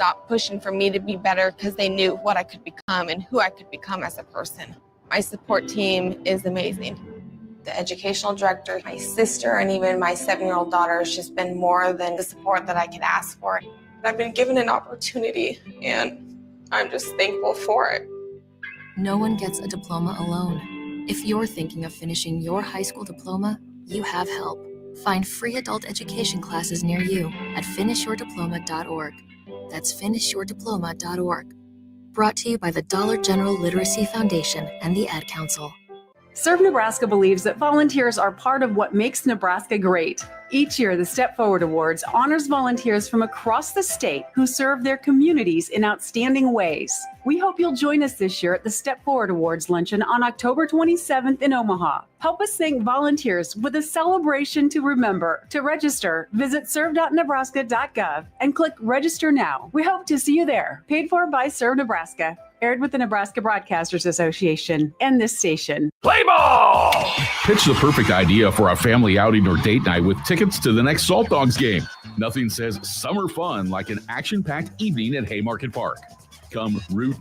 stopped pushing for me to be better because they knew what I could become and who I could become as a person. My support team is amazing. The educational director, my sister, and even my 7-year-old daughter has just been more than the support that I could ask for. I've been given an opportunity, and I'm just thankful for it. No one gets a diploma alone. If you're thinking of finishing your high school diploma, you have help. Find free adult education classes near you at finishyourdiploma.org. That's finishyourdiploma.org. Brought to you by the Dollar General Literacy Foundation and the Ad Council. Serve Nebraska believes that volunteers are part of what makes Nebraska great. Each year, the Step Forward Awards honors volunteers from across the state who serve their communities in outstanding ways. We hope you'll join us this year at the Step Forward Awards luncheon on October 27th in Omaha. Help us thank volunteers with a celebration to remember. To register, visit serve.nebraska.gov and click Register Now. We hope to see you there. Paid for by Serve Nebraska. Aired with the Nebraska Broadcasters Association and this station. Play ball! Pitch the perfect idea for a family outing or date night with tickets to the next Salt Dogs game. Nothing says summer fun like an action-packed evening at Haymarket Park. Come root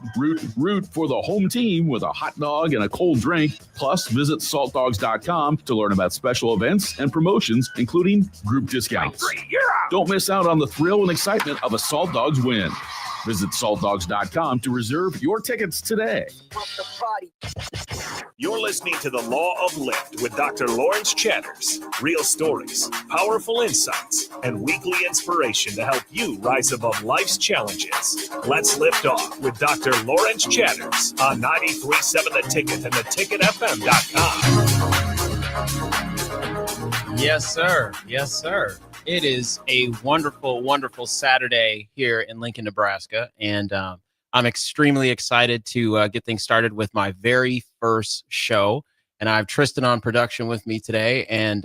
for the home team with a hot dog and a cold drink. Plus, visit saltdogs.com to learn about special events and promotions, including group discounts. Don't miss out on the thrill and excitement of a Salt Dogs win. Visit saltdogs.com to reserve your tickets today. You're listening to The Law of Lift with Dr. Lawrence Chatters. Real stories, powerful insights, and weekly inspiration to help you rise above life's challenges. Let's lift off with Dr. Lawrence Chatters on 93.7 The Ticket and theticketfm.com. Yes, sir. Yes, sir. It is a wonderful, wonderful Saturday here in Lincoln, Nebraska, and I'm extremely excited to get things started with my very first show. And I have Tristan on production with me today. And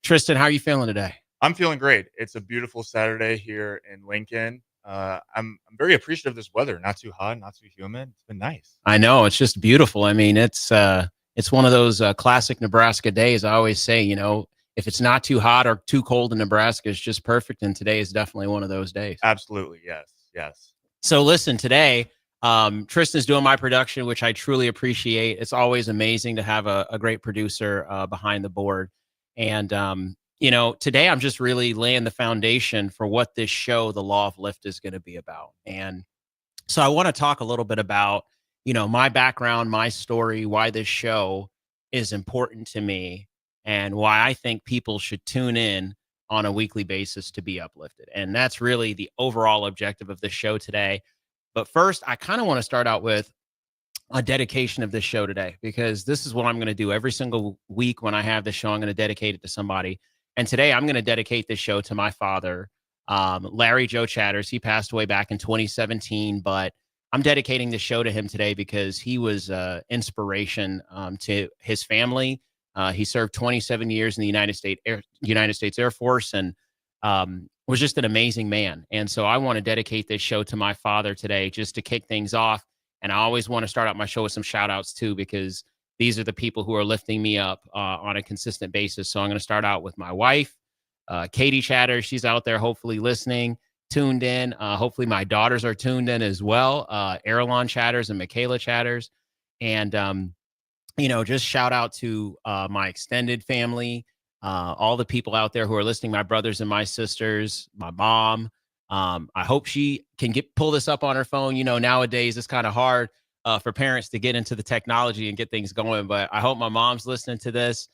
Tristan, how are you feeling today? I'm feeling great. It's a beautiful Saturday here in Lincoln. I'm very appreciative of this weather. Not too hot, not too humid. It's been nice. I know, it's just beautiful. I mean, it's one of those classic Nebraska days. I always say, you know, if it's not too hot or too cold in Nebraska, it's just perfect. And today is definitely one of those days. Absolutely. Yes. Yes. So listen, today, Tristan's doing my production, which I truly appreciate. It's always amazing to have a great producer behind the board. And, you know, today I'm just really laying the foundation for what this show, The Law of Lift, is going to be about. And so I want to talk a little bit about, you know, my background, my story, why this show is important to me, and why I think people should tune in on a weekly basis to be uplifted. And that's really the overall objective of this show today. But first, I kind of want to start out with a dedication of this show today, because this is what I'm going to do every single week when I have this show. I'm going to dedicate it to somebody. And today I'm going to dedicate this show to my father, Larry Joe Chatters. He passed away back in 2017, but I'm dedicating the show to him today because he was inspiration to his family. He served 27 years in the United States Air Force, and was just an amazing man. And so I want to dedicate this show to my father today, just to kick things off. And I always want to start out my show with some shout outs too, because these are the people who are lifting me up on a consistent basis. So I'm going to start out with my wife, Katie Chatters. She's out there, hopefully listening, tuned in. Hopefully my daughters are tuned in as well. Erlon Chatters and Michaela Chatters. And, you know, just shout out to my extended family, all the people out there who are listening, my brothers and my sisters, my mom. I hope she can pull this up on her phone. You know, nowadays it's kind of hard for parents to get into the technology and get things going, but I hope my mom's listening to this.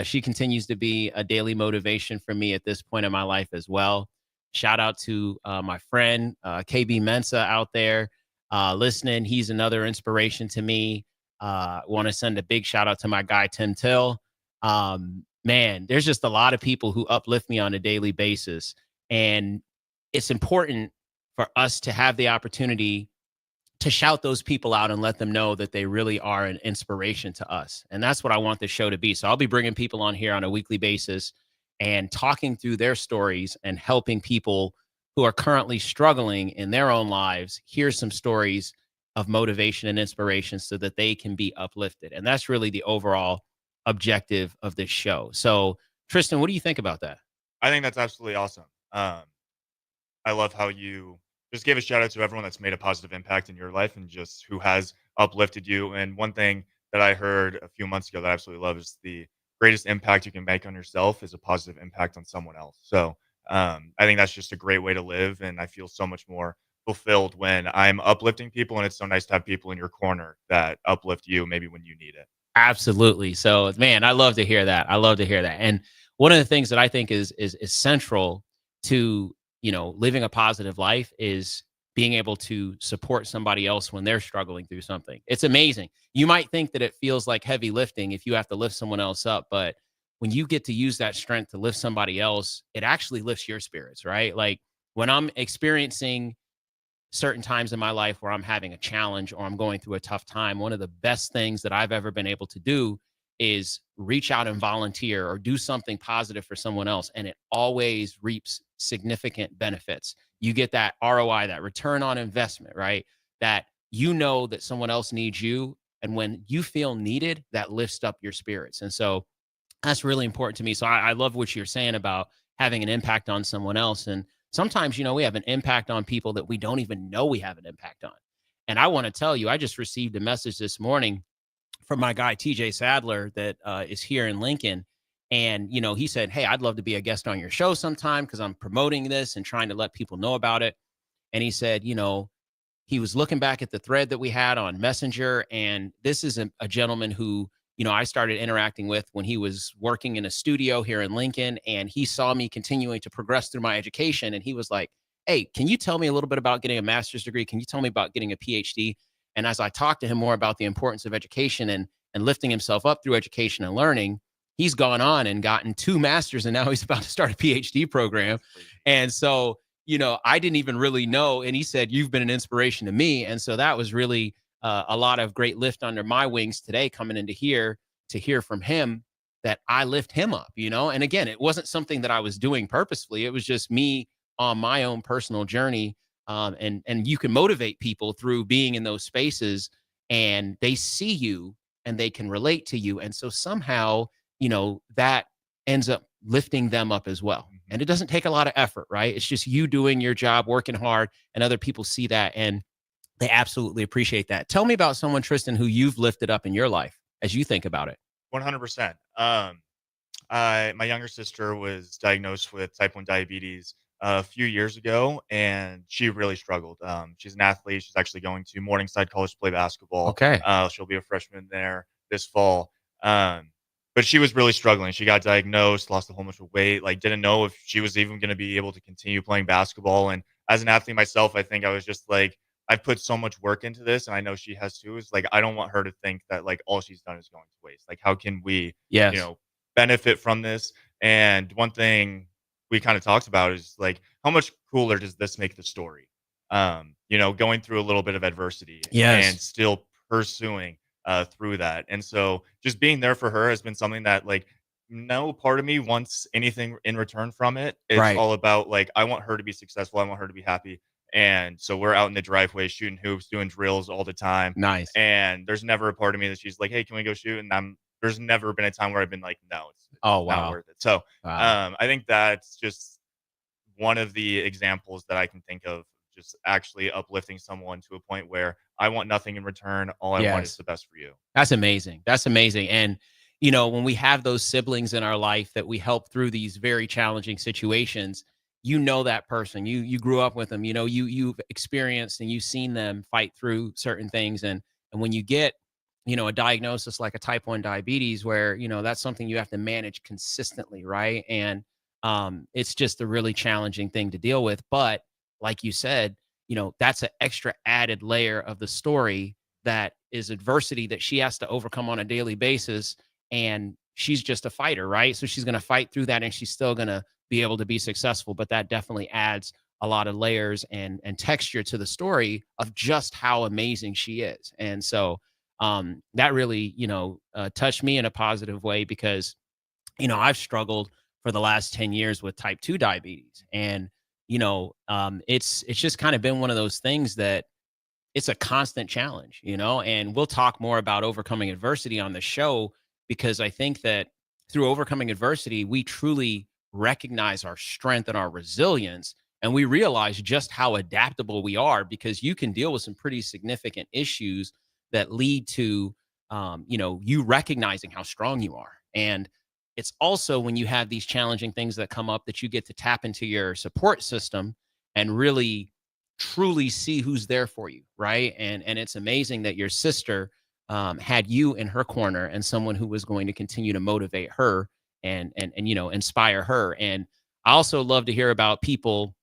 She continues to be a daily motivation for me at this point in my life as well. Shout out to my friend, KB Mensa out there listening. He's another inspiration to me. Want to send a big shout out to my guy, Tim Till. Man, there's just a lot of people who uplift me on a daily basis. And it's important for us to have the opportunity to shout those people out and let them know that they really are an inspiration to us. And that's what I want this show to be. So I'll be bringing people on here on a weekly basis and talking through their stories and helping people who are currently struggling in their own lives hear some stories of motivation and inspiration so that they can be uplifted. And that's really the overall objective of this show. So Tristan, what do you think about that? I think that's absolutely awesome. I love how you just give a shout out to everyone that's made a positive impact in your life and just who has uplifted you. And one thing that I heard a few months ago that I absolutely love is the greatest impact you can make on yourself is a positive impact on someone else. So I think that's just a great way to live. And I feel so much more fulfilled when I'm uplifting people. And it's so nice to have people in your corner that uplift you maybe when you need it. Absolutely. So, man, I love to hear that. I love to hear that. And one of the things that I think is central to, living a positive life is being able to support somebody else when they're struggling through something. It's amazing. You might think that it feels like heavy lifting if you have to lift someone else up, but when you get to use that strength to lift somebody else, it actually lifts your spirits, right? Like when I'm experiencing certain times in my life where I'm having a challenge or I'm going through a tough time, one of the best things that I've ever been able to do is reach out and volunteer or do something positive for someone else. And it always reaps significant benefits. You get that ROI, that return on investment, right? That that someone else needs you. And when you feel needed, that lifts up your spirits. And so that's really important to me. So I love what you're saying about having an impact on someone else. And sometimes, we have an impact on people that we don't even know we have an impact on. And I want to tell you, I just received a message this morning from my guy, TJ Sadler, that is here in Lincoln. And, he said, hey, I'd love to be a guest on your show sometime because I'm promoting this and trying to let people know about it. And he said, he was looking back at the thread that we had on Messenger. And this is a gentleman who, I started interacting with when he was working in a studio here in Lincoln, and he saw me continuing to progress through my education. And he was like, hey, can you tell me a little bit about getting a master's degree? Can you tell me about getting a PhD? And as I talked to him more about the importance of education and lifting himself up through education and learning, he's gone on and gotten 2 masters, and now he's about to start a PhD program. And so, I didn't even really know. And he said, you've been an inspiration to me. And so that was really a lot of great lift under my wings today, coming into here to hear from him that I lift him up, And again, it wasn't something that I was doing purposefully. It was just me on my own personal journey. And you can motivate people through being in those spaces, and they see you and they can relate to you. And so somehow, that ends up lifting them up as well. And it doesn't take a lot of effort, right? It's just you doing your job, working hard, and other people see that and they absolutely appreciate that. Tell me about someone, Tristan, who you've lifted up in your life as you think about it. 100%. My younger sister was diagnosed with type 1 diabetes a few years ago, and she really struggled. She's an athlete. She's actually going to Morningside College to play basketball. Okay. She'll be a freshman there this fall. But she was really struggling. She got diagnosed, lost a whole bunch of weight, didn't know if she was even going to be able to continue playing basketball. And as an athlete myself, I think I was just like, I've put so much work into this, and I know she has too. Is I don't want her to think that all she's done is going to waste. How can we, benefit from this? And one thing we kind of talked about is how much cooler does this make the story? Going through a little bit of adversity, and still pursuing through that. And so just being there for her has been something that no part of me wants anything in return from it. It's all about I want her to be successful. I want her to be happy. And so we're out in the driveway shooting hoops, doing drills all the time. Nice. And there's never a part of me that she's like, hey, can we go shoot? And there's never been a time where I've been like, no, it's not worth it. So I think that's just one of the examples that I can think of, just actually uplifting someone to a point where I want nothing in return. All I want is the best for you. That's amazing. That's amazing. And, when we have those siblings in our life that we help through these very challenging situations, that person, you grew up with them, you've experienced and you've seen them fight through certain things. And when you get, a diagnosis like a type 1 diabetes, where, that's something you have to manage consistently. Right. And it's just a really challenging thing to deal with. But like you said, that's an extra added layer of the story that is adversity that she has to overcome on a daily basis. And she's just a fighter, right? So she's going to fight through that, and she's still going to be able to be successful. But that definitely adds a lot of layers and texture to the story of just how amazing she is. And so that really, touched me in a positive way because, I've struggled for the last 10 years with type 2 diabetes. And, it's just kind of been one of those things that it's a constant challenge, and we'll talk more about overcoming adversity on the show, because I think that through overcoming adversity, we truly recognize our strength and our resilience. And we realize just how adaptable we are, because you can deal with some pretty significant issues that lead to, you recognizing how strong you are. And it's also when you have these challenging things that come up that you get to tap into your support system and really truly see who's there for you, right? And it's amazing that your sister had you in her corner and someone who was going to continue to motivate her and inspire her. And I also love to hear about people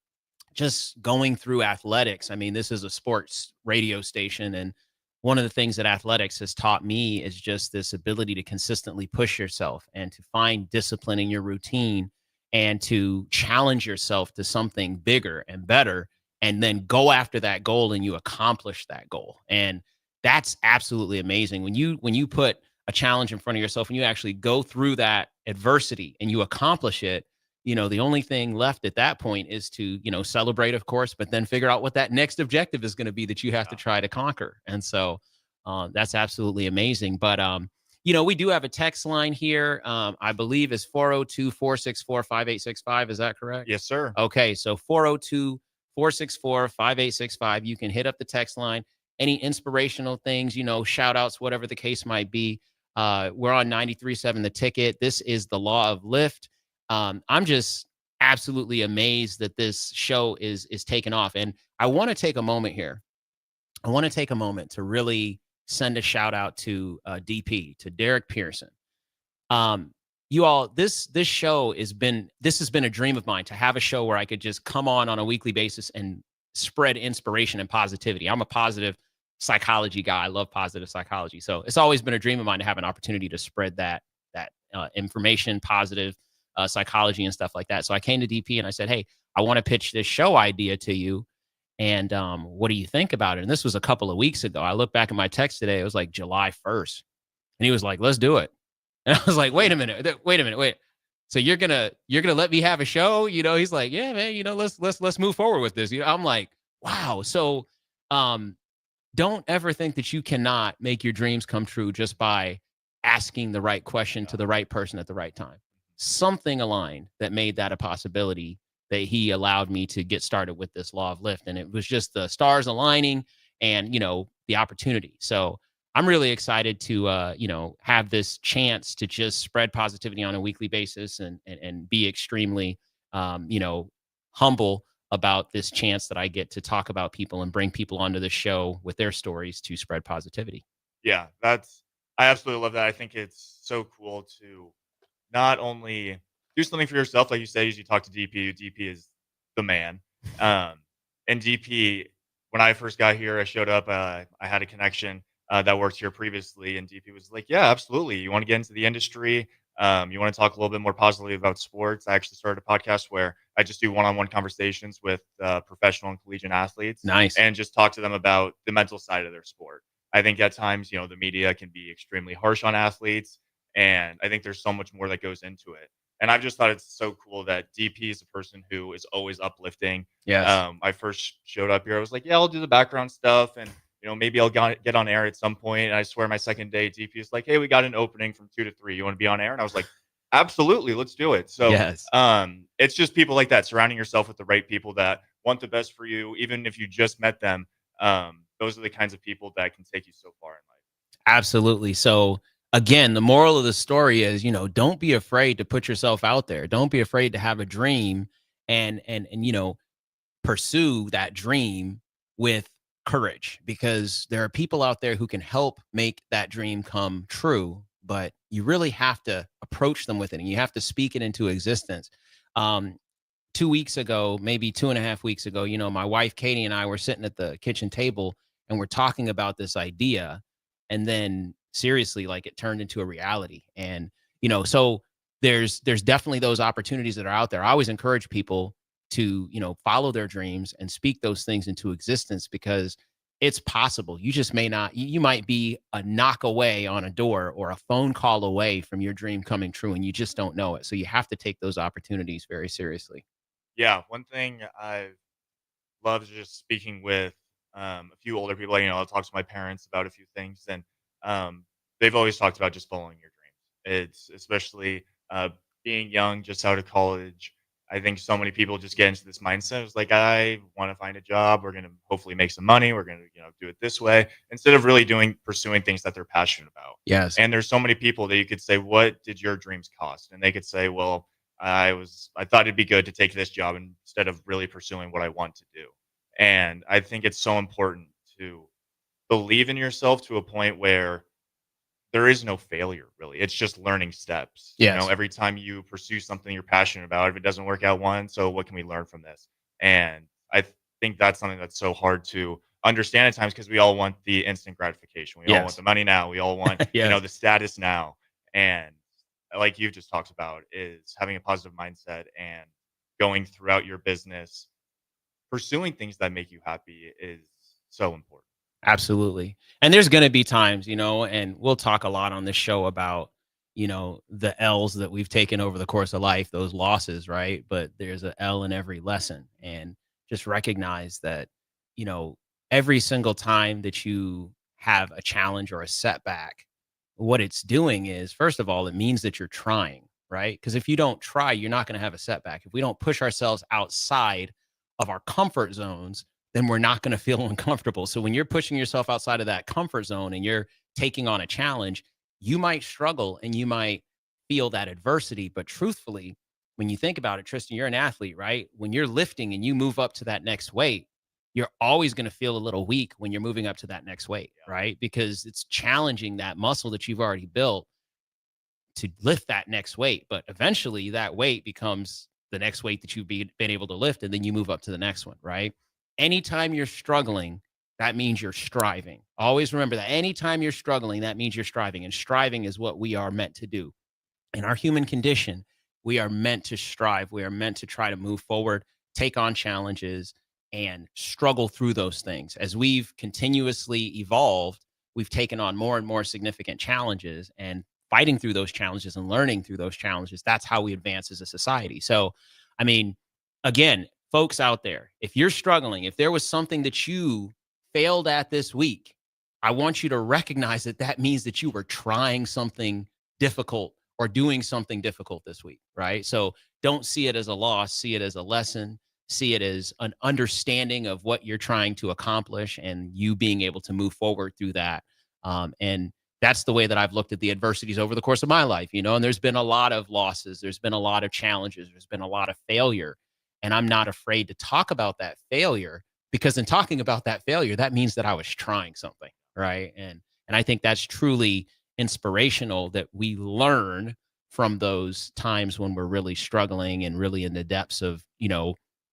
just going through athletics. I mean, this is a sports radio station, and one of the things that athletics has taught me is just this ability to consistently push yourself and to find discipline in your routine and to challenge yourself to something bigger and better, and then go after that goal and you accomplish that goal. And that's absolutely amazing when you put a challenge in front of yourself and you actually go through that adversity and you accomplish it. The only thing left at that point is to, celebrate, of course, but then figure out what that next objective is going to be that you have to try to conquer. And so that's absolutely amazing. But, we do have a text line here. I believe is 402-464-5865. Is that correct? Yes, sir. Okay. So 402-464-5865. You can hit up the text line. Any inspirational things, shout outs, whatever the case might be. We're on 93.7 The Ticket. This is the Law of Lift. I'm just absolutely amazed that this show is taking off. And I want to take a moment here. I want to take a moment to really send a shout out to DP, to Derek Pearson. You all, this show has been a dream of mine, to have a show where I could just come on a weekly basis and spread inspiration and positivity. I'm a positive psychology guy. I love positive psychology. So it's always been a dream of mine to have an opportunity to spread that information, positive psychology and stuff like that. So I came to DP and I said, hey, I want to pitch this show idea to you. And what do you think about it? And this was a couple of weeks ago. I look back at my text today. It was like July 1st. And he was like, let's do it. And I was like, wait a minute. So you're gonna let me have a show? He's like, yeah, man, let's move forward with this. I'm like, wow. So don't ever think that you cannot make your dreams come true just by asking the right question to the right person at the right time. Something aligned that made that a possibility, that he allowed me to get started with this Law of Lift. And it was just the stars aligning and, the opportunity. So I'm really excited to, have this chance to just spread positivity on a weekly basis and be extremely, humble about this chance that I get to talk about people and bring people onto the show with their stories to spread positivity. Yeah, I absolutely love that. I think it's so cool to not only do something for yourself, like you said, as you talk to DP. DP is the man. And DP, when I first got here, I showed up. I had a connection that worked here previously, and DP was like, "Yeah, absolutely. You want to get into the industry? You want to talk a little bit more positively about sports?" I actually started a podcast where I just do one-on-one conversations with professional and collegiate athletes. Nice. And just talk to them about the mental side of their sport. I think at times, the media can be extremely harsh on athletes, and I think there's so much more that goes into it. And I've just thought it's so cool that DP is a person who is always uplifting. Yes. I first showed up here. I was like, yeah, I'll do the background stuff, and maybe I'll get on air at some point. And I swear, my second day, DP is like, hey, we got an opening from 2 to 3. You want to be on air? And I was like, absolutely, let's do it. So yes. It's just people like that, surrounding yourself with the right people that want the best for you, even if you just met them. Those are the kinds of people that can take you so far in life. Absolutely. So again, the moral of the story is, don't be afraid to put yourself out there. Don't be afraid to have a dream and pursue that dream with courage, because there are people out there who can help make that dream come true, but you really have to approach them with it and you have to speak it into existence. 2 weeks ago, maybe 2.5 weeks ago, my wife, Katie, and I were sitting at the kitchen table and we're talking about this idea. And then seriously, like, it turned into a reality. And, so there's definitely those opportunities that are out there. I always encourage people to, follow their dreams and speak those things into existence, because it's possible. You just may not, you might be a knock away on a door or a phone call away from your dream coming true, and you just don't know it. So you have to take those opportunities very seriously. Yeah. One thing I love is just speaking with a few older people. I'll talk to my parents about a few things, and they've always talked about just following your dreams. It's especially being young, just out of college. I think so many people just get into this mindset. It's like, I want to find a job. We're going to hopefully make some money. We're going to, do it this way instead of really pursuing things that they're passionate about. Yes. And there's so many people that you could say, what did your dreams cost? And they could say, well, I thought it'd be good to take this job instead of really pursuing what I want to do. And I think it's so important to believe in yourself to a point where there is no failure really. It's just learning steps. Yes. Every time you pursue something you're passionate about, if it doesn't work out once, so what can we learn from this? And I think that's something that's so hard to understand at times because we all want the instant gratification. We all want Yes. the money now. We all want, Yes. the status now. And like you've just talked about is having a positive mindset and going throughout your business, pursuing things that make you happy is so important. Absolutely. And there's going to be times, and we'll talk a lot on this show about, the L's that we've taken over the course of life, those losses, right? But there's an L in every lesson. And just recognize that, every single time that you have a challenge or a setback, what it's doing is, first of all, it means that you're trying, right? Because if you don't try, you're not going to have a setback. If we don't push ourselves outside of our comfort zones, then we're not going to feel uncomfortable. So when you're pushing yourself outside of that comfort zone and you're taking on a challenge, you might struggle and you might feel that adversity. But truthfully, when you think about it, Tristan, you're an athlete, right? When you're lifting and you move up to that next weight, you're always going to feel a little weak when you're moving up to that next weight, right? Because it's challenging that muscle that you've already built to lift that next weight. But eventually that weight becomes the next weight that you've been able to lift. And then you move up to the next one, right? Anytime you're struggling, that means you're striving. Always remember that anytime you're struggling, that means you're striving. And striving is what we are meant to do. In our human condition, we are meant to strive. We are meant to try to move forward, take on challenges, and struggle through those things. As we've continuously evolved, we've taken on more and more significant challenges, and fighting through those challenges and learning through those challenges, that's how we advance as a society. So, again, folks out there, if you're struggling, if there was something that you failed at this week, I want you to recognize that that means that you were trying something difficult or doing something difficult this week, right? So don't see it as a loss, see it as a lesson, see it as an understanding of what you're trying to accomplish and you being able to move forward through that. And that's the way that I've looked at the adversities over the course of my life, and there's been a lot of losses, there's been a lot of challenges, there's been a lot of failure. And I'm not afraid to talk about that failure because in talking about that failure, that means that I was trying something, right? And I think that's truly inspirational that we learn from those times when we're really struggling and really in the depths of,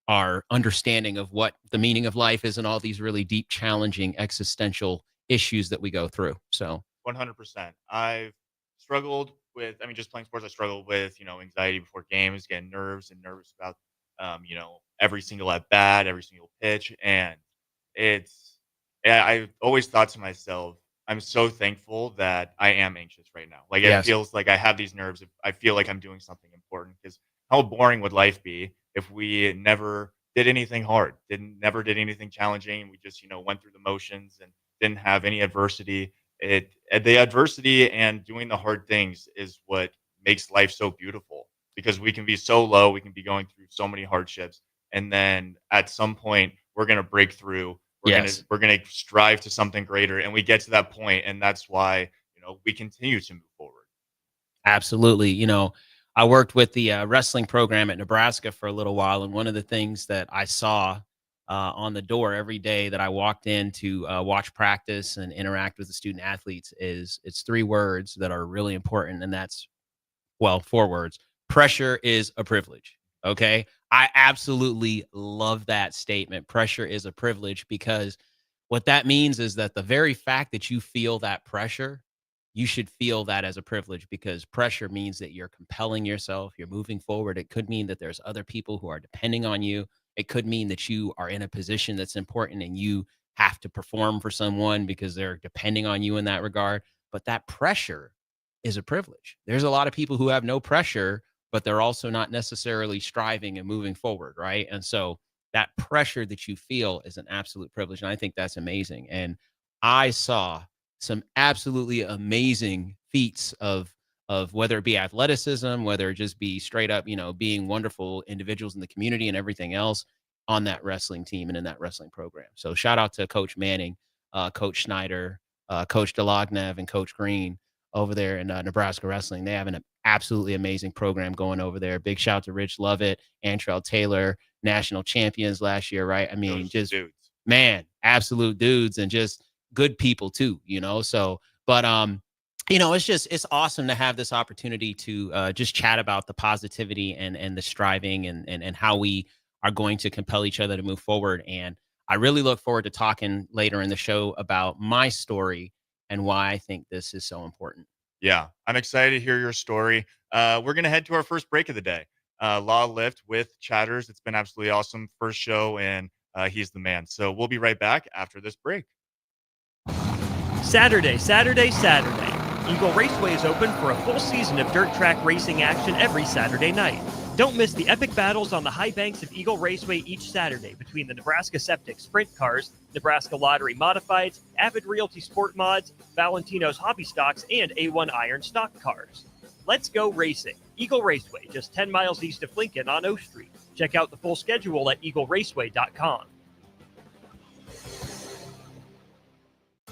our understanding of what the meaning of life is and all these really deep, challenging existential issues that we go through. So 100%. I've struggled with, just playing sports, I struggled with, anxiety before games, getting nerves and nervous about, every single at bat, every single pitch. And I always thought to myself, I'm so thankful that I am anxious right now. Like Yes. it feels like I have these nerves. I feel like I'm doing something important because how boring would life be if we never did anything hard, never did anything challenging. We just, went through the motions and didn't have any adversity. The adversity and doing the hard things is what makes life so beautiful because we can be so low, we can be going through so many hardships, and then at some point we're gonna break through. Yes. We're gonna strive to something greater, and we get to that point, and that's why we continue to move forward. Absolutely. I worked with the wrestling program at Nebraska for a little while. And one of the things that I saw on the door every day that I walked in to watch practice and interact with the student athletes is it's 3 words that are really important. And that's, 4 words. Pressure is a privilege. Okay. I absolutely love that statement. Pressure is a privilege because what that means is that the very fact that you feel that pressure, you should feel that as a privilege because pressure means that you're compelling yourself, you're moving forward. It could mean that there's other people who are depending on you. It could mean that you are in a position that's important and you have to perform for someone because they're depending on you in that regard. But that pressure is a privilege. There's a lot of people who have no pressure, but they're also not necessarily striving and moving forward, right? And so that pressure that you feel is an absolute privilege. And I think that's amazing. And I saw some absolutely amazing feats of of whether it be athleticism, whether it just be straight up, being wonderful individuals in the community and everything else on that wrestling team and in that wrestling program. So shout out to Coach Manning, Coach Schneider, Coach Delognev, and Coach Green over there in Nebraska Wrestling. They have an absolutely amazing program going over there. Big shout out to Rich Lovett, Antrell Taylor, national champions last year, right? I mean, Those just dudes. man, absolute dudes and just good people too, so, but, it's awesome to have this opportunity to just chat about the positivity and the striving and how we are going to compel each other to move forward. And I really look forward to talking later in the show about my story and why I think this is so important. Yeah, I'm excited to hear your story. We're going to head to our first break of the day. Law Lift with Chatters. It's been absolutely awesome. First show, and he's the man. So we'll be right back after this break. Saturday. Eagle Raceway is open for a full season of dirt track racing action every Saturday night. Don't miss the epic battles on the high banks of Eagle Raceway each Saturday between the Nebraska Septic Sprint Cars, Nebraska Lottery Modifieds, Avid Realty Sport Mods, Valentino's Hobby Stocks, and A1 Iron Stock Cars. Let's go racing. Eagle Raceway, just 10 miles east of Lincoln on O Street. Check out the full schedule at eagleraceway.com.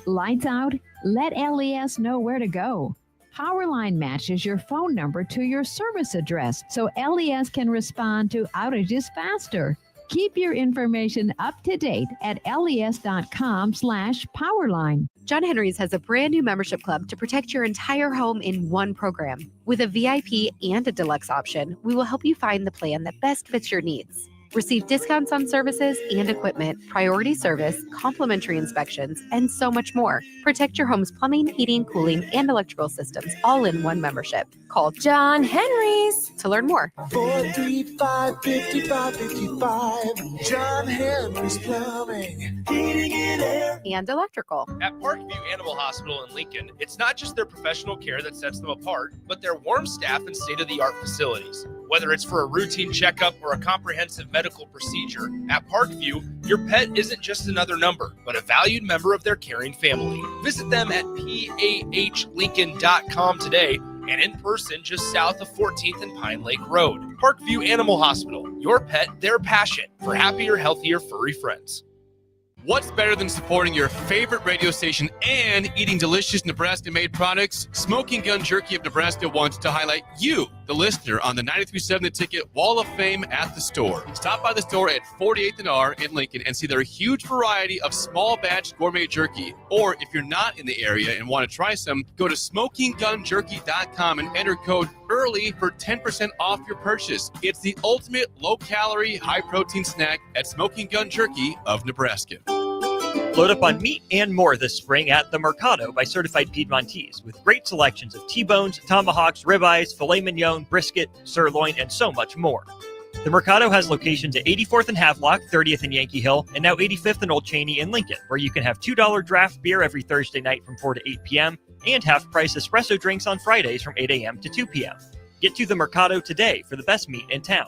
Lights out? Let LES know where to go. Powerline matches your phone number to your service address so LES can respond to outages faster. Keep your information up to date at les.com/powerline. John Henry's has a brand new membership club to protect your entire home in one program. With a VIP and a deluxe option, we will help you find the plan that best fits your needs. Receive discounts on services and equipment, priority service, complimentary inspections, and so much more. Protect your home's plumbing, heating, cooling, and electrical systems all in one membership. Call John Henry's to learn more. 435-5555. John Henry's Plumbing, Heating and Air, and Electrical. At Parkview Animal Hospital in Lincoln, it's not just their professional care that sets them apart, but their warm staff and state-of-the-art facilities. Whether it's for a routine checkup or a comprehensive medical procedure, at Parkview, your pet isn't just another number, but a valued member of their caring family. Visit them at pahlincoln.com today and in person just south of 14th and Pine Lake Road. Parkview Animal Hospital, your pet, their passion for happier, healthier, furry friends. What's better than supporting your favorite radio station and eating delicious Nebraska-made products? Smoking Gun Jerky of Nebraska wants to highlight you, the listener, on the 93.7 The Ticket Wall of Fame at the store. Stop by the store at 48th and R in Lincoln and see their huge variety of small batch gourmet jerky. Or if you're not in the area and want to try some, go to smokinggunjerky.com and enter code EARLY for 10% off your purchase. It's the ultimate low-calorie, high-protein snack at Smoking Gun Jerky of Nebraska. Load up on meat and more this spring at The Mercado by Certified Piedmontese, with great selections of T-bones, tomahawks, ribeyes, filet mignon, brisket, sirloin, and so much more. The Mercado has locations at 84th and Havelock, 30th and Yankee Hill, and now 85th and Old Cheney in Lincoln, where you can have $2 draft beer every Thursday night from 4 to 8 p.m. and half-price espresso drinks on Fridays from 8 a.m. to 2 p.m. Get to The Mercado today for the best meat in town.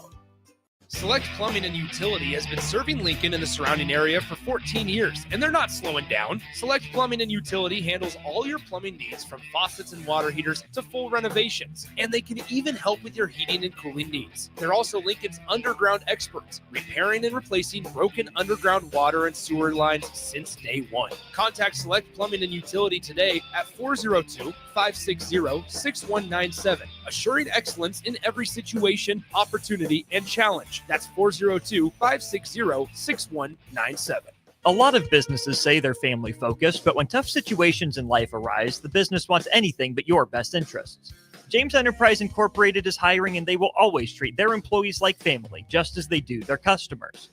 Select Plumbing and Utility has been serving Lincoln and the surrounding area for 14 years, and they're not slowing down. Select Plumbing and Utility handles all your plumbing needs, from faucets and water heaters to full renovations, and they can even help with your heating and cooling needs. They're also Lincoln's underground experts, repairing and replacing broken underground water and sewer lines since day one. Contact Select Plumbing and Utility today at 402-560-6197, assuring excellence in every situation, opportunity, and challenge. That's 402-560-6197. A lot of businesses say they're family focused, but when tough situations in life arise, the business wants anything but your best interests. James Enterprise Incorporated is hiring, and they will always treat their employees like family, just as they do their customers.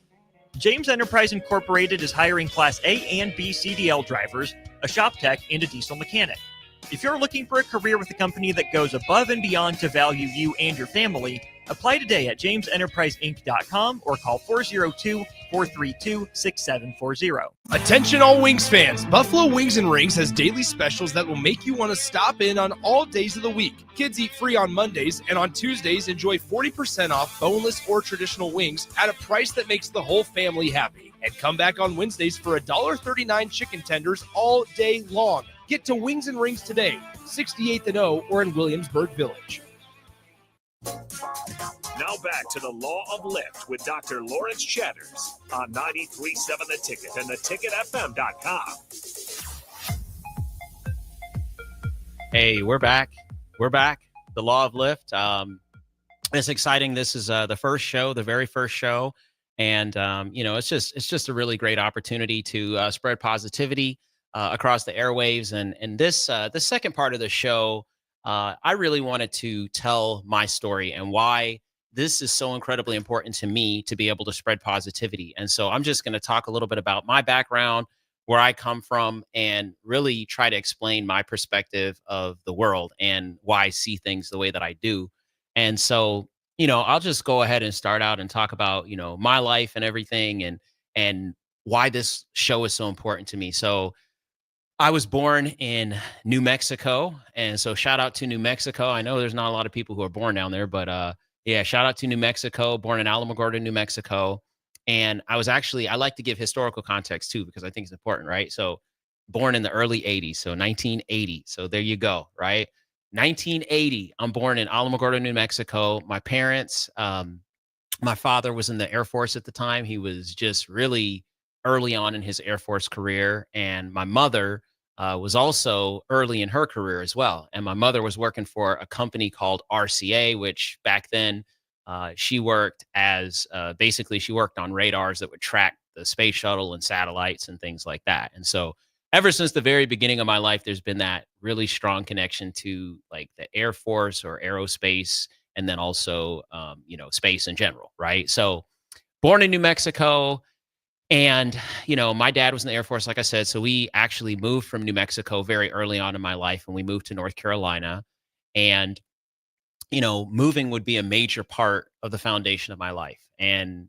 James Enterprise Incorporated is hiring Class A and B CDL drivers, a shop tech, and a diesel mechanic. If you're looking for a career with a company that goes above and beyond to value you and your family, apply today at jamesenterpriseinc.com or call 402-432-6740. Attention all Wings fans, Buffalo Wings and Rings has daily specials that will make you want to stop in on all days of the week. Kids eat free on Mondays, and on Tuesdays enjoy 40% off boneless or traditional wings at a price that makes the whole family happy. And come back on Wednesdays for $1.39 chicken tenders all day long. Get to Wings and Rings today, 68th and O, or in Williamsburg Village. Now back to the Law of Lift with Dr. Lawrence Chatters on 93.7 The Ticket and theticketfm.com. Hey, we're back. We're back. The Law of Lift. It's exciting. This is the first show, the very first show. And, it's just a really great opportunity to spread positivity across the airwaves. And this second part of the show, I really wanted to tell my story and why this is so incredibly important to me to be able to spread positivity. And so I'm just going to talk a little bit about my background, where I come from, and really try to explain my perspective of the world and why I see things the way that I do. And so, I'll just go ahead and start out and talk about, my life and everything, and why this show is so important to me. So I was born in New Mexico. And so shout out to New Mexico. I know there's not a lot of people who are born down there, but yeah, shout out to New Mexico, born in Alamogordo, New Mexico. And I like to give historical context too, because I think it's important, right? So born in the early 80s, so 1980. So there you go, right? 1980, I'm born in Alamogordo, New Mexico. My parents, my father was in the Air Force at the time. He was just really early on in his Air Force career. And my mother was also early in her career as well. And my mother was working for a company called RCA, which back then she worked as basically she worked on radars that would track the space shuttle and satellites and things like that. And so ever since the very beginning of my life, there's been that really strong connection to like the Air Force or aerospace, and then also, space in general. Right. So born in New Mexico. And, my dad was in the Air Force, like I said. So we actually moved from New Mexico very early on in my life, and we moved to North Carolina. And, moving would be a major part of the foundation of my life. And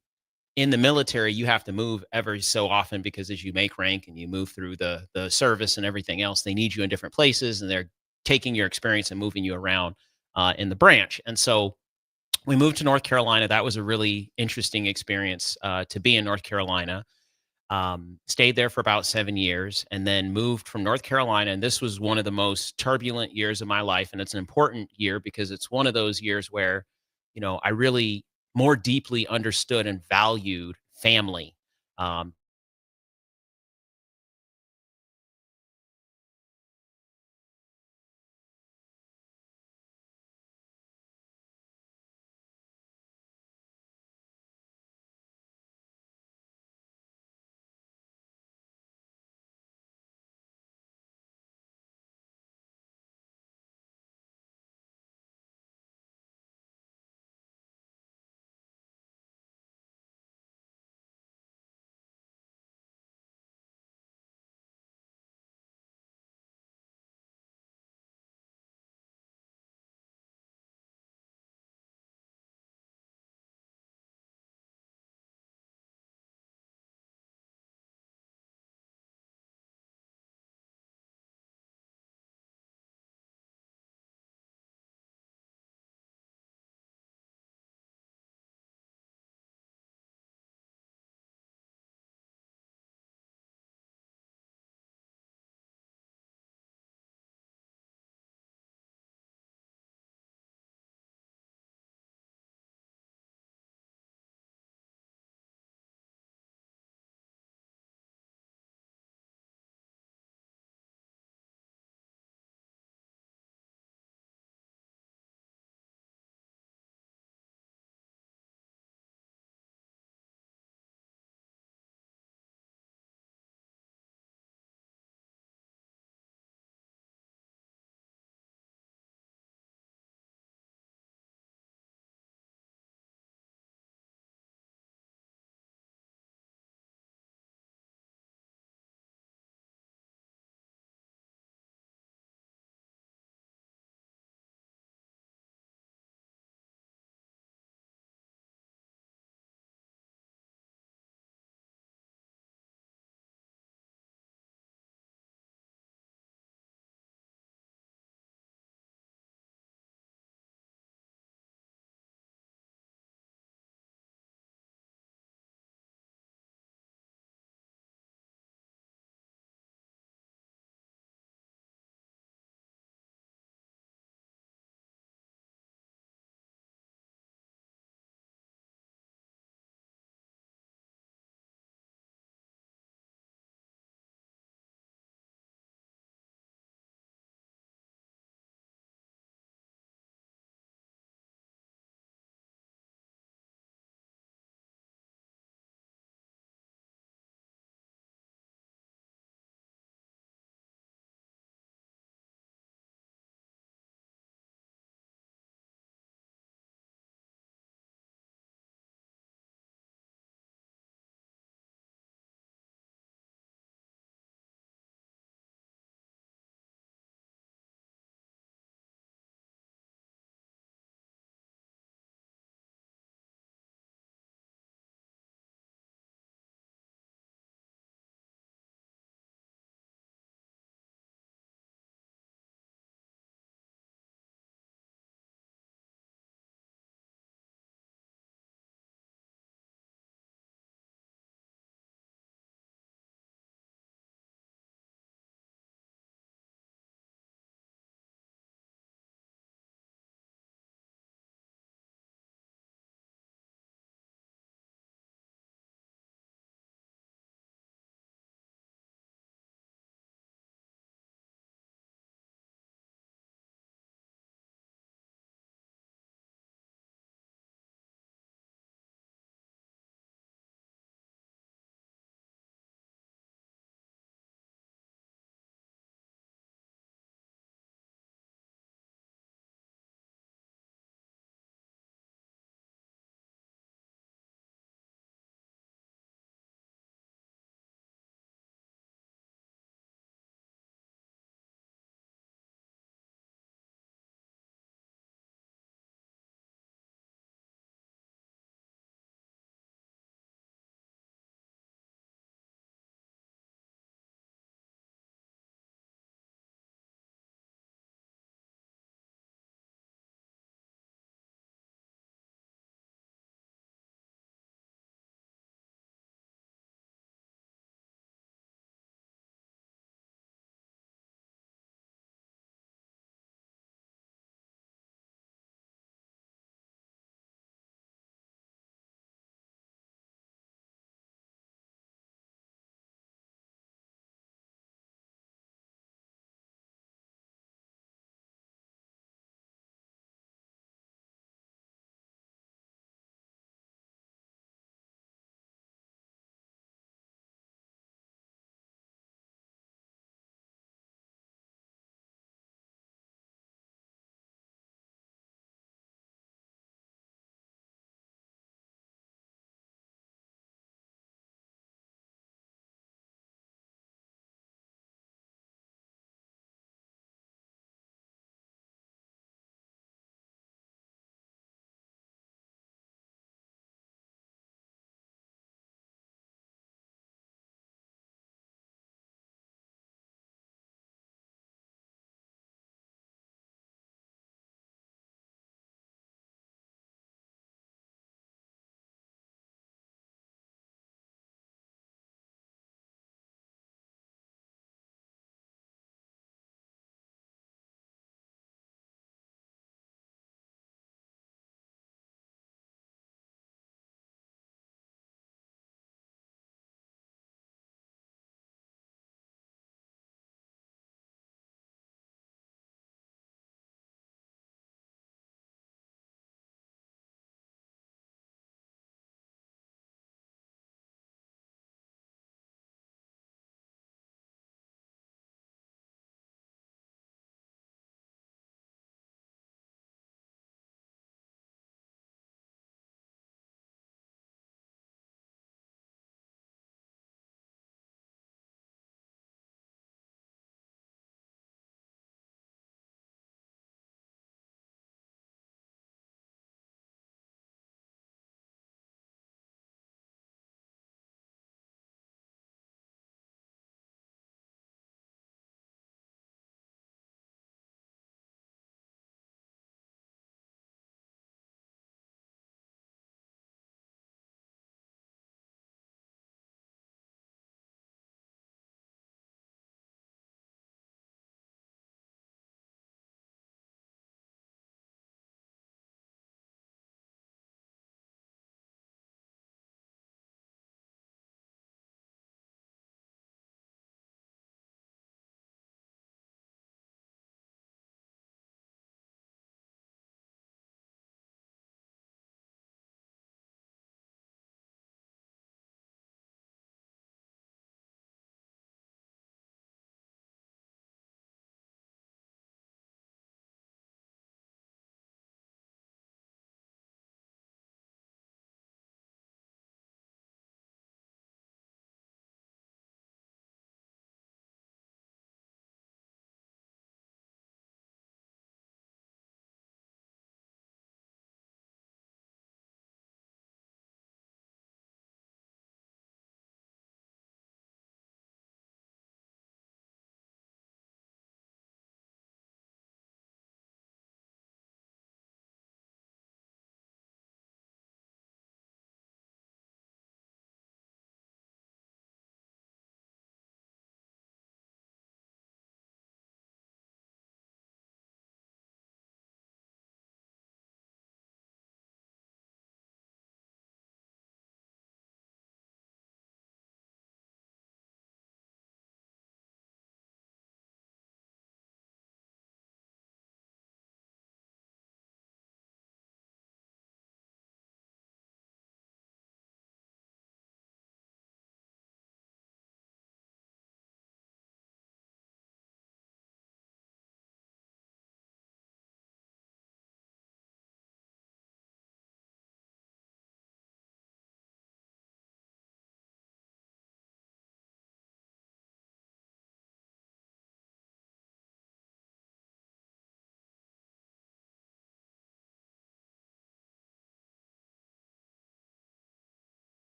in the military, you have to move every so often, because as you make rank and you move through the service and everything else, they need you in different places, and they're taking your experience and moving you around in the branch. And so we moved to North Carolina. That was a really interesting experience to be in North Carolina. Stayed there for about 7 years, and then moved from North Carolina. And this was one of the most turbulent years of my life. And it's an important year because it's one of those years where, I really more deeply understood and valued family. Um,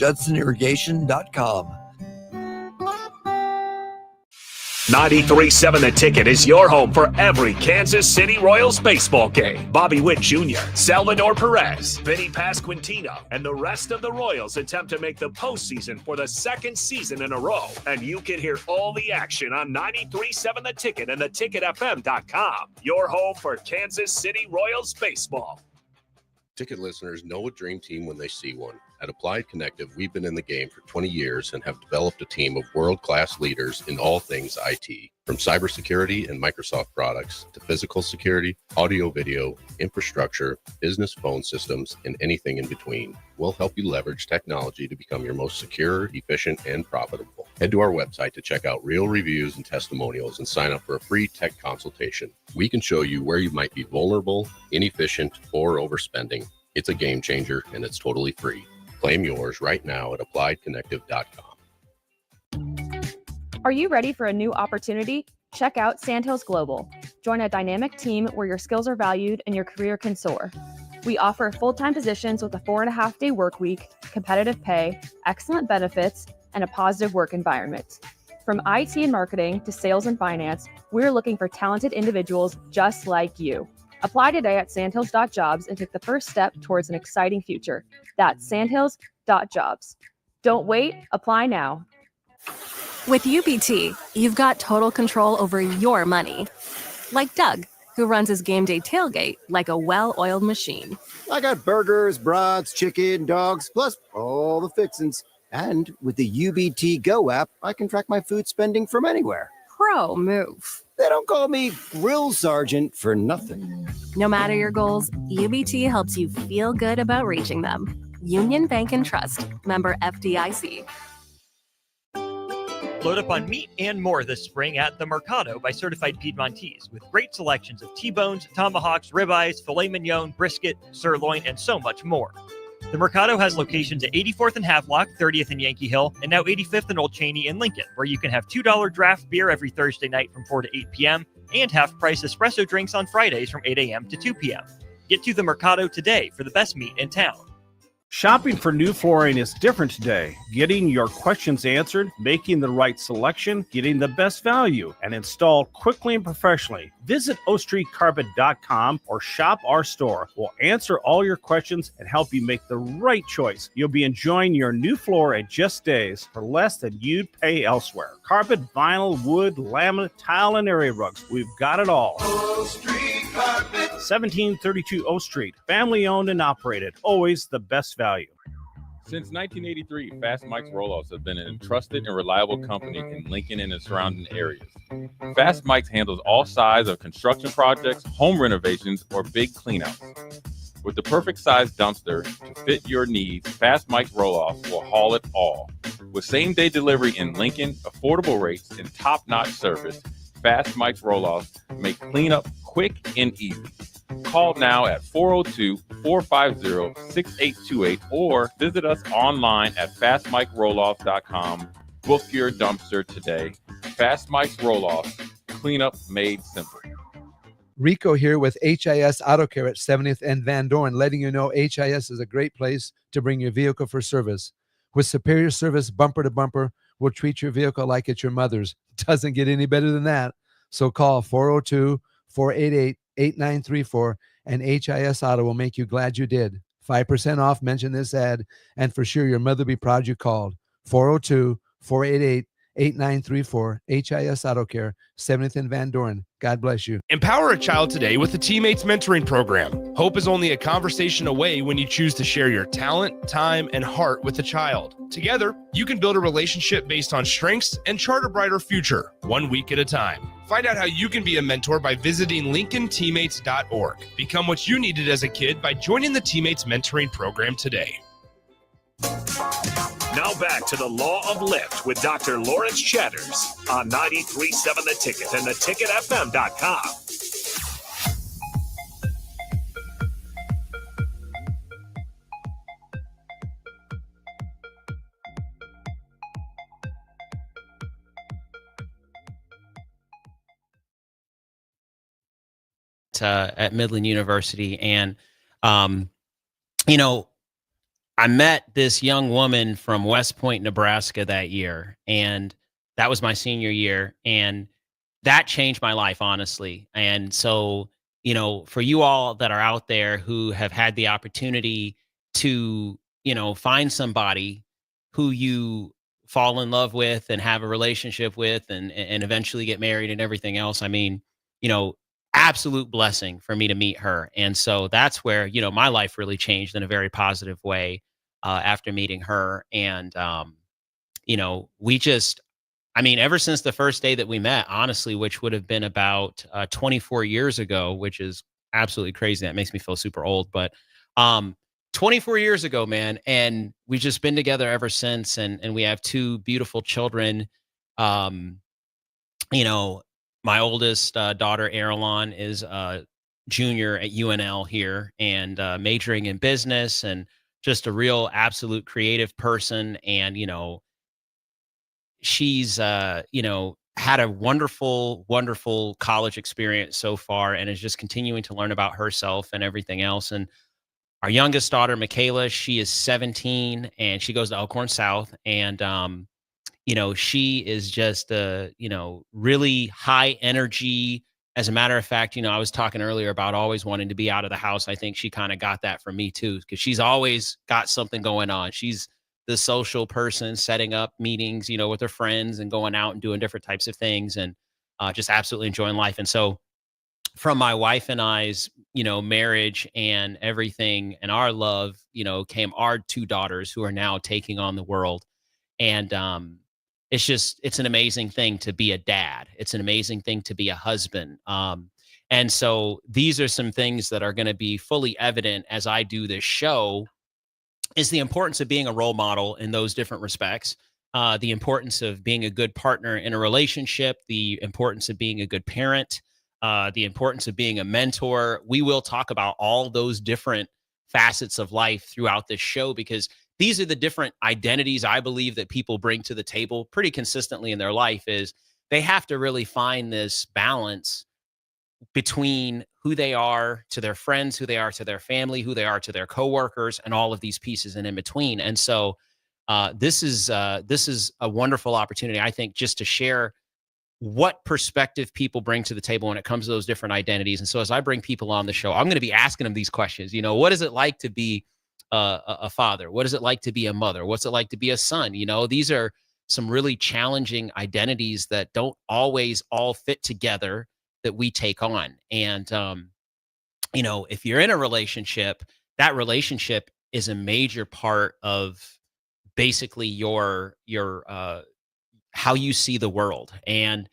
JudsonIrrigation.com. 93.7 The Ticket is your home for every Kansas City Royals baseball game. Bobby Witt Jr., Salvador Perez, Vinny Pasquantino, and the rest of the Royals attempt to make the postseason for the second season in a row. And you can hear all the action on 93.7 The Ticket and theticketfm.com. Your home for Kansas City Royals baseball. Ticket listeners know a dream team when they see one. At Applied Connective, we've been in the game for 20 years and have developed a team of world-class leaders in all things IT. From cybersecurity and Microsoft products to physical security, audio-video, infrastructure, business phone systems, and anything in between. We'll help you leverage technology to become your most secure, efficient, and profitable. Head to our website to check out real reviews and testimonials and sign up for a free tech consultation. We can show you where you might be vulnerable, inefficient, or overspending. It's a game changer, and it's totally free. Claim yours right now at appliedconnective.com. Are you ready for a new opportunity? Check out Sandhills Global. Join a dynamic team where your skills are valued and your career can soar. We offer full-time positions with a 4.5-day work week, competitive pay, excellent benefits, and a positive work environment. From IT and marketing to sales and finance, we're looking for talented individuals just like you. Apply today at sandhills.jobs and take the first step towards an exciting future. That's sandhills.jobs. Don't wait, apply now. With UBT, you've got total control over your money. Like Doug, who runs his game day tailgate like a well-oiled machine. I got burgers, brats, chicken, dogs, plus all the fixins. And with the UBT Go app, I can track my food spending from anywhere. Pro move. They don't call me Grill Sergeant for nothing. No matter your goals, UBT helps you feel good about reaching them. Union Bank and Trust. Member FDIC. Load up on meat and more this spring at The Mercado by Certified Piedmontese with great selections of T-bones, tomahawks, ribeyes, filet mignon, brisket, sirloin, and so much more. The Mercado has locations at 84th and Havelock, 30th and Yankee Hill, and now 85th and Old Cheney in Lincoln, where you can have $2 draft beer every Thursday night from 4 to 8 p.m. and half-price espresso drinks on Fridays from 8 a.m. to 2 p.m. Get to The Mercado today for the best meat in town. Shopping for new flooring is different today. Getting your questions answered, making the right selection, getting the best value, and installed quickly and professionally. Visit OakStreetCarpet.com or shop our store. We'll answer all your questions and help you make the right choice. You'll be enjoying your new floor in just days for less than you'd pay elsewhere. Carpet, vinyl, wood, laminate, tile, and area rugs. We've got it all. Oak Street Carpet. 1732 O Street. Family owned and operated. Always the best value. Since 1983, Fast Mike's Roll-Offs have been a trusted and reliable company in Lincoln and the surrounding areas. Fast Mike's handles all sides of construction projects, home renovations, or big cleanouts. With the perfect size dumpster to fit your needs, Fast Mike's Roll-Offs will haul it all. With same-day delivery in Lincoln, affordable rates, and top-notch service, Fast Mike's Roll-Offs make cleanup quick and easy. Call now at 402-450-6828 or visit us online at fastmikeroll-offs.com. Book your dumpster today. Fast Mike's Roll-Offs, cleanup made simple. Rico here with HIS Auto Care at 70th and Van Dorn, letting you know HIS is a great place to bring your vehicle for service. With superior service bumper to bumper, we'll treat your vehicle like it's your mother's. Doesn't get any better than that. So call 402-488-8934 and HIS Auto will make you glad you did. 5% off, mention this ad, and for sure your mother will be proud you called. 402-488-8934, HIS Auto Care, 70th and Van Dorn. God bless you. Empower a child today with the Teammates Mentoring Program. Hope is only a conversation away when you choose to share your talent, time, and heart with a child. Together, you can build a relationship based on strengths and chart a brighter future, 1 week at a time. Find out how you can be a mentor by visiting LincolnTeammates.org. Become what you needed as a kid by joining the Teammates Mentoring Program today. Now back to the Law of Lift with Dr. Lawrence Chatters on 93.7 The Ticket and theticketfm.com. At Midland University, and you know, I met this young woman from West Point, Nebraska that year, and that was my senior year, and that changed my life, honestly. And so, you know, for you all that are out there who have had the opportunity to, you know, find somebody who you fall in love with and have a relationship with and eventually get married and everything else, I mean, you know, absolute blessing for me to meet her. And so that's where, you know, my life really changed in a very positive way after meeting her. And, you know, we just, I mean, ever since the first day that we met, honestly, which would have been about 24 years ago, which is absolutely crazy. That makes me feel super old. But 24 years ago, man, and we've just been together ever since. And we have two beautiful children. You know, my oldest daughter, Aralon, is a junior at UNL here and majoring in business and just a real absolute creative person. And, you know, she's, you know, had a wonderful, wonderful college experience so far and is just continuing to learn about herself and everything else. And our youngest daughter, Michaela, she is 17 and she goes to Elkhorn South. And, you know, she is just you know, really high energy. As a matter of fact, you know, I was talking earlier about always wanting to be out of the house. I think she kind of got that from me too, because she's always got something going on. She's the social person, setting up meetings, you know, with her friends and going out and doing different types of things and just absolutely enjoying life. And so from my wife and I's, you know, marriage and everything and our love, you know, came our two daughters who are now taking on the world. And it's an amazing thing to be a dad. It's an amazing thing to be a husband. And so these are some things that are going to be fully evident as I do this show, is the importance of being a role model in those different respects, the importance of being a good partner in a relationship, the importance of being a good parent, the importance of being a mentor. We will talk about all those different facets of life throughout this show, because these are the different identities I believe that people bring to the table pretty consistently in their life. Is they have to really find this balance between who they are to their friends, who they are to their family, who they are to their coworkers, and all of these pieces and in between. And so this is a wonderful opportunity, I think, just to share what perspective people bring to the table when it comes to those different identities. And so as I bring people on the show, I'm going to be asking them these questions. You know, what is it like to be a father? What is it like to be a mother? What's it like to be a son? You know, these are some really challenging identities that don't always all fit together that we take on. And, you know, if you're in a relationship, that relationship is a major part of basically your how you see the world. And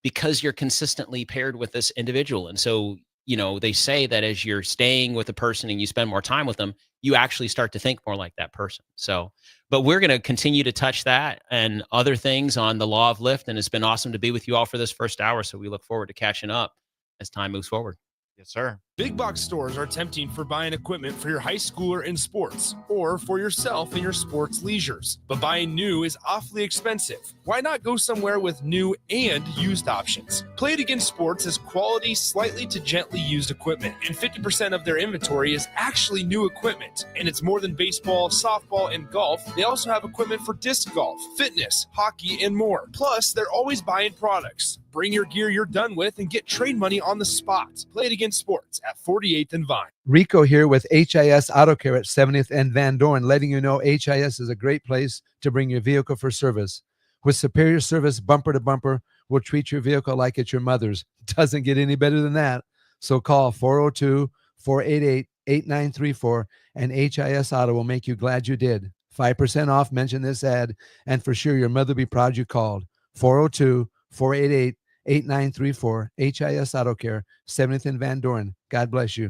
because you're consistently paired with this individual. And so, you know, they say that as you're staying with a person and you spend more time with them, you actually start to think more like that person. So, but we're going to continue to touch that and other things on the Law of Lift. And it's been awesome to be with you all for this first hour. So we look forward to catching up as time moves forward. Yes, sir. Big box stores are tempting for buying equipment for your high schooler in sports or for yourself in your sports leisures. But buying new is awfully expensive. Why not go somewhere with new and used options? Play It Again Sports has quality, slightly to gently used equipment, and 50% of their inventory is actually new equipment. And it's more than baseball, softball, and golf. They also have equipment for disc golf, fitness, hockey, and more. Plus, they're always buying products. Bring your gear you're done with and get trade money on the spot. Play It Again Sports at 48th and Vine. Rico here with HIS Auto Care at 70th and Van Dorn, letting you know HIS is a great place to bring your vehicle for service. With superior service, bumper to bumper, we'll treat your vehicle like it's your mother's. Doesn't get any better than that. So call 402-488-8934 and HIS Auto will make you glad you did. 5% off, mention this ad, and for sure your mother will be proud you called. 402-488-8934, HIS Auto Care, 70th and Van Dorn. God bless you.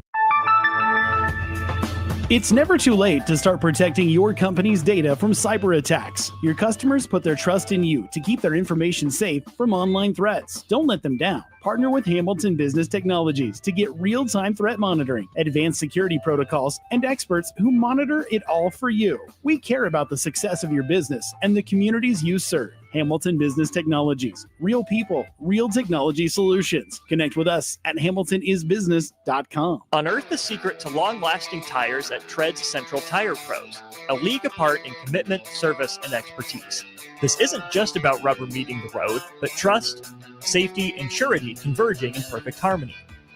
It's never too late to start protecting your company's data from cyber attacks. Your customers put their trust in you to keep their information safe from online threats. Don't let them down. Partner with Hamilton Business Technologies to get real-time threat monitoring, advanced security protocols, and experts who monitor it all for you. We care about the success of your business and the communities you serve. Hamilton Business Technologies. Real people, real technology solutions. Connect with us at hamiltonisbusiness.com. Unearth the secret to long-lasting tires at Treads Central Tire Pros, a league apart in commitment, service, and expertise. This isn't just about rubber meeting the road, but trust, safety, and surety converging in perfect harmony.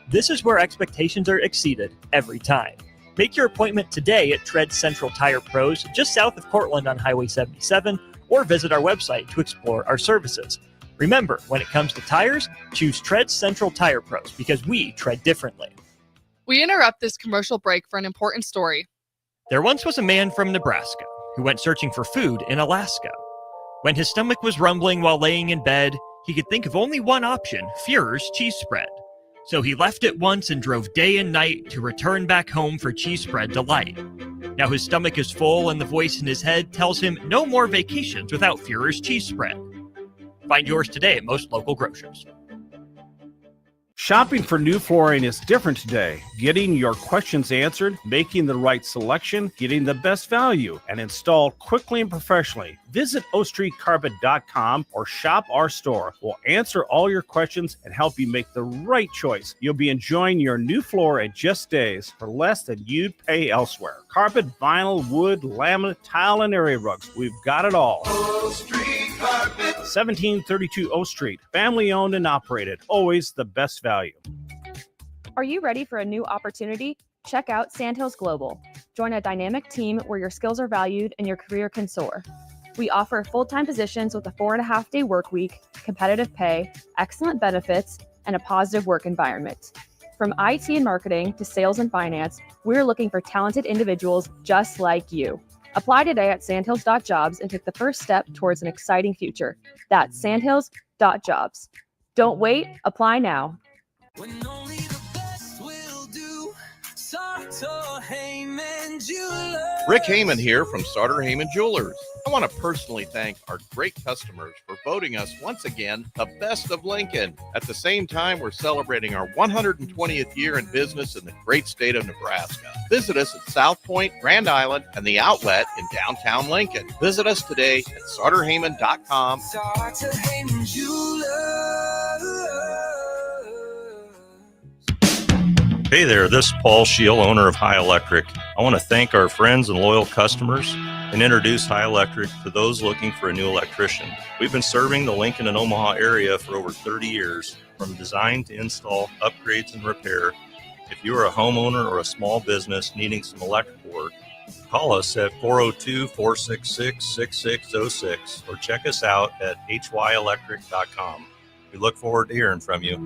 This is where expectations are exceeded every time. Make your appointment today at Treads Central Tire Pros, just south of Cortland on Highway 77, or visit our website to explore our services. Remember, when it comes to tires, choose Treads Central Tire Pros because we tread differently. We interrupt this commercial break for an important story. There once was a man from Nebraska who went searching for food in Alaska. When his stomach was rumbling while laying in bed, he could think of only one option, Führer's cheese spread. So he left it once and drove day and night to return back home for cheese spread delight. Now his stomach is full and the voice in his head tells him no more vacations without Führer's cheese spread. Find yours today at most local grocers. Shopping for new flooring is different today. Getting your questions answered, making the right selection, getting the best value, and installed quickly and professionally. Visit ostreetcarpet.com or shop our store. We'll answer all your questions and help you make the right choice. You'll be enjoying your new floor in just days for less than you'd pay elsewhere. Carpet, vinyl, wood, laminate, tile, and area rugs. We've got it all. O Street Carpet. 1732 O Street. Family owned and operated. Always the best value. Are you ready for a new opportunity? Check out Sandhills Global. Join a dynamic team where your skills are valued and your career can soar. We offer full-time positions with a 4.5-day work week, competitive pay, excellent benefits, and a positive work environment. From IT and marketing to sales and finance, we're looking for talented individuals just like you. Apply today at sandhills.jobs and take the first step towards an exciting future. That's sandhills.jobs. Don't wait, apply now. Rick Heyman here from Sartor Heyman Jewelers. I want to personally thank our great customers for voting us once again the best of Lincoln. At the same time, we're celebrating our 120th year in business in the great state of Nebraska. Visit us at South Point, Grand Island, and the Outlet in downtown Lincoln. Visit us today at sartorheyman.com. Sartor Heyman Jewelers. Hey there, this is Paul Scheel, owner of High Electric. I want to thank our friends and loyal customers and introduce High Electric to those looking for a new electrician. We've been serving the Lincoln and Omaha area for over 30 years, from design to install, upgrades, and repair. If you are a homeowner or a small business needing some electrical work, call us at 402-466-6606 or check us out at hyelectric.com. We look forward to hearing from you.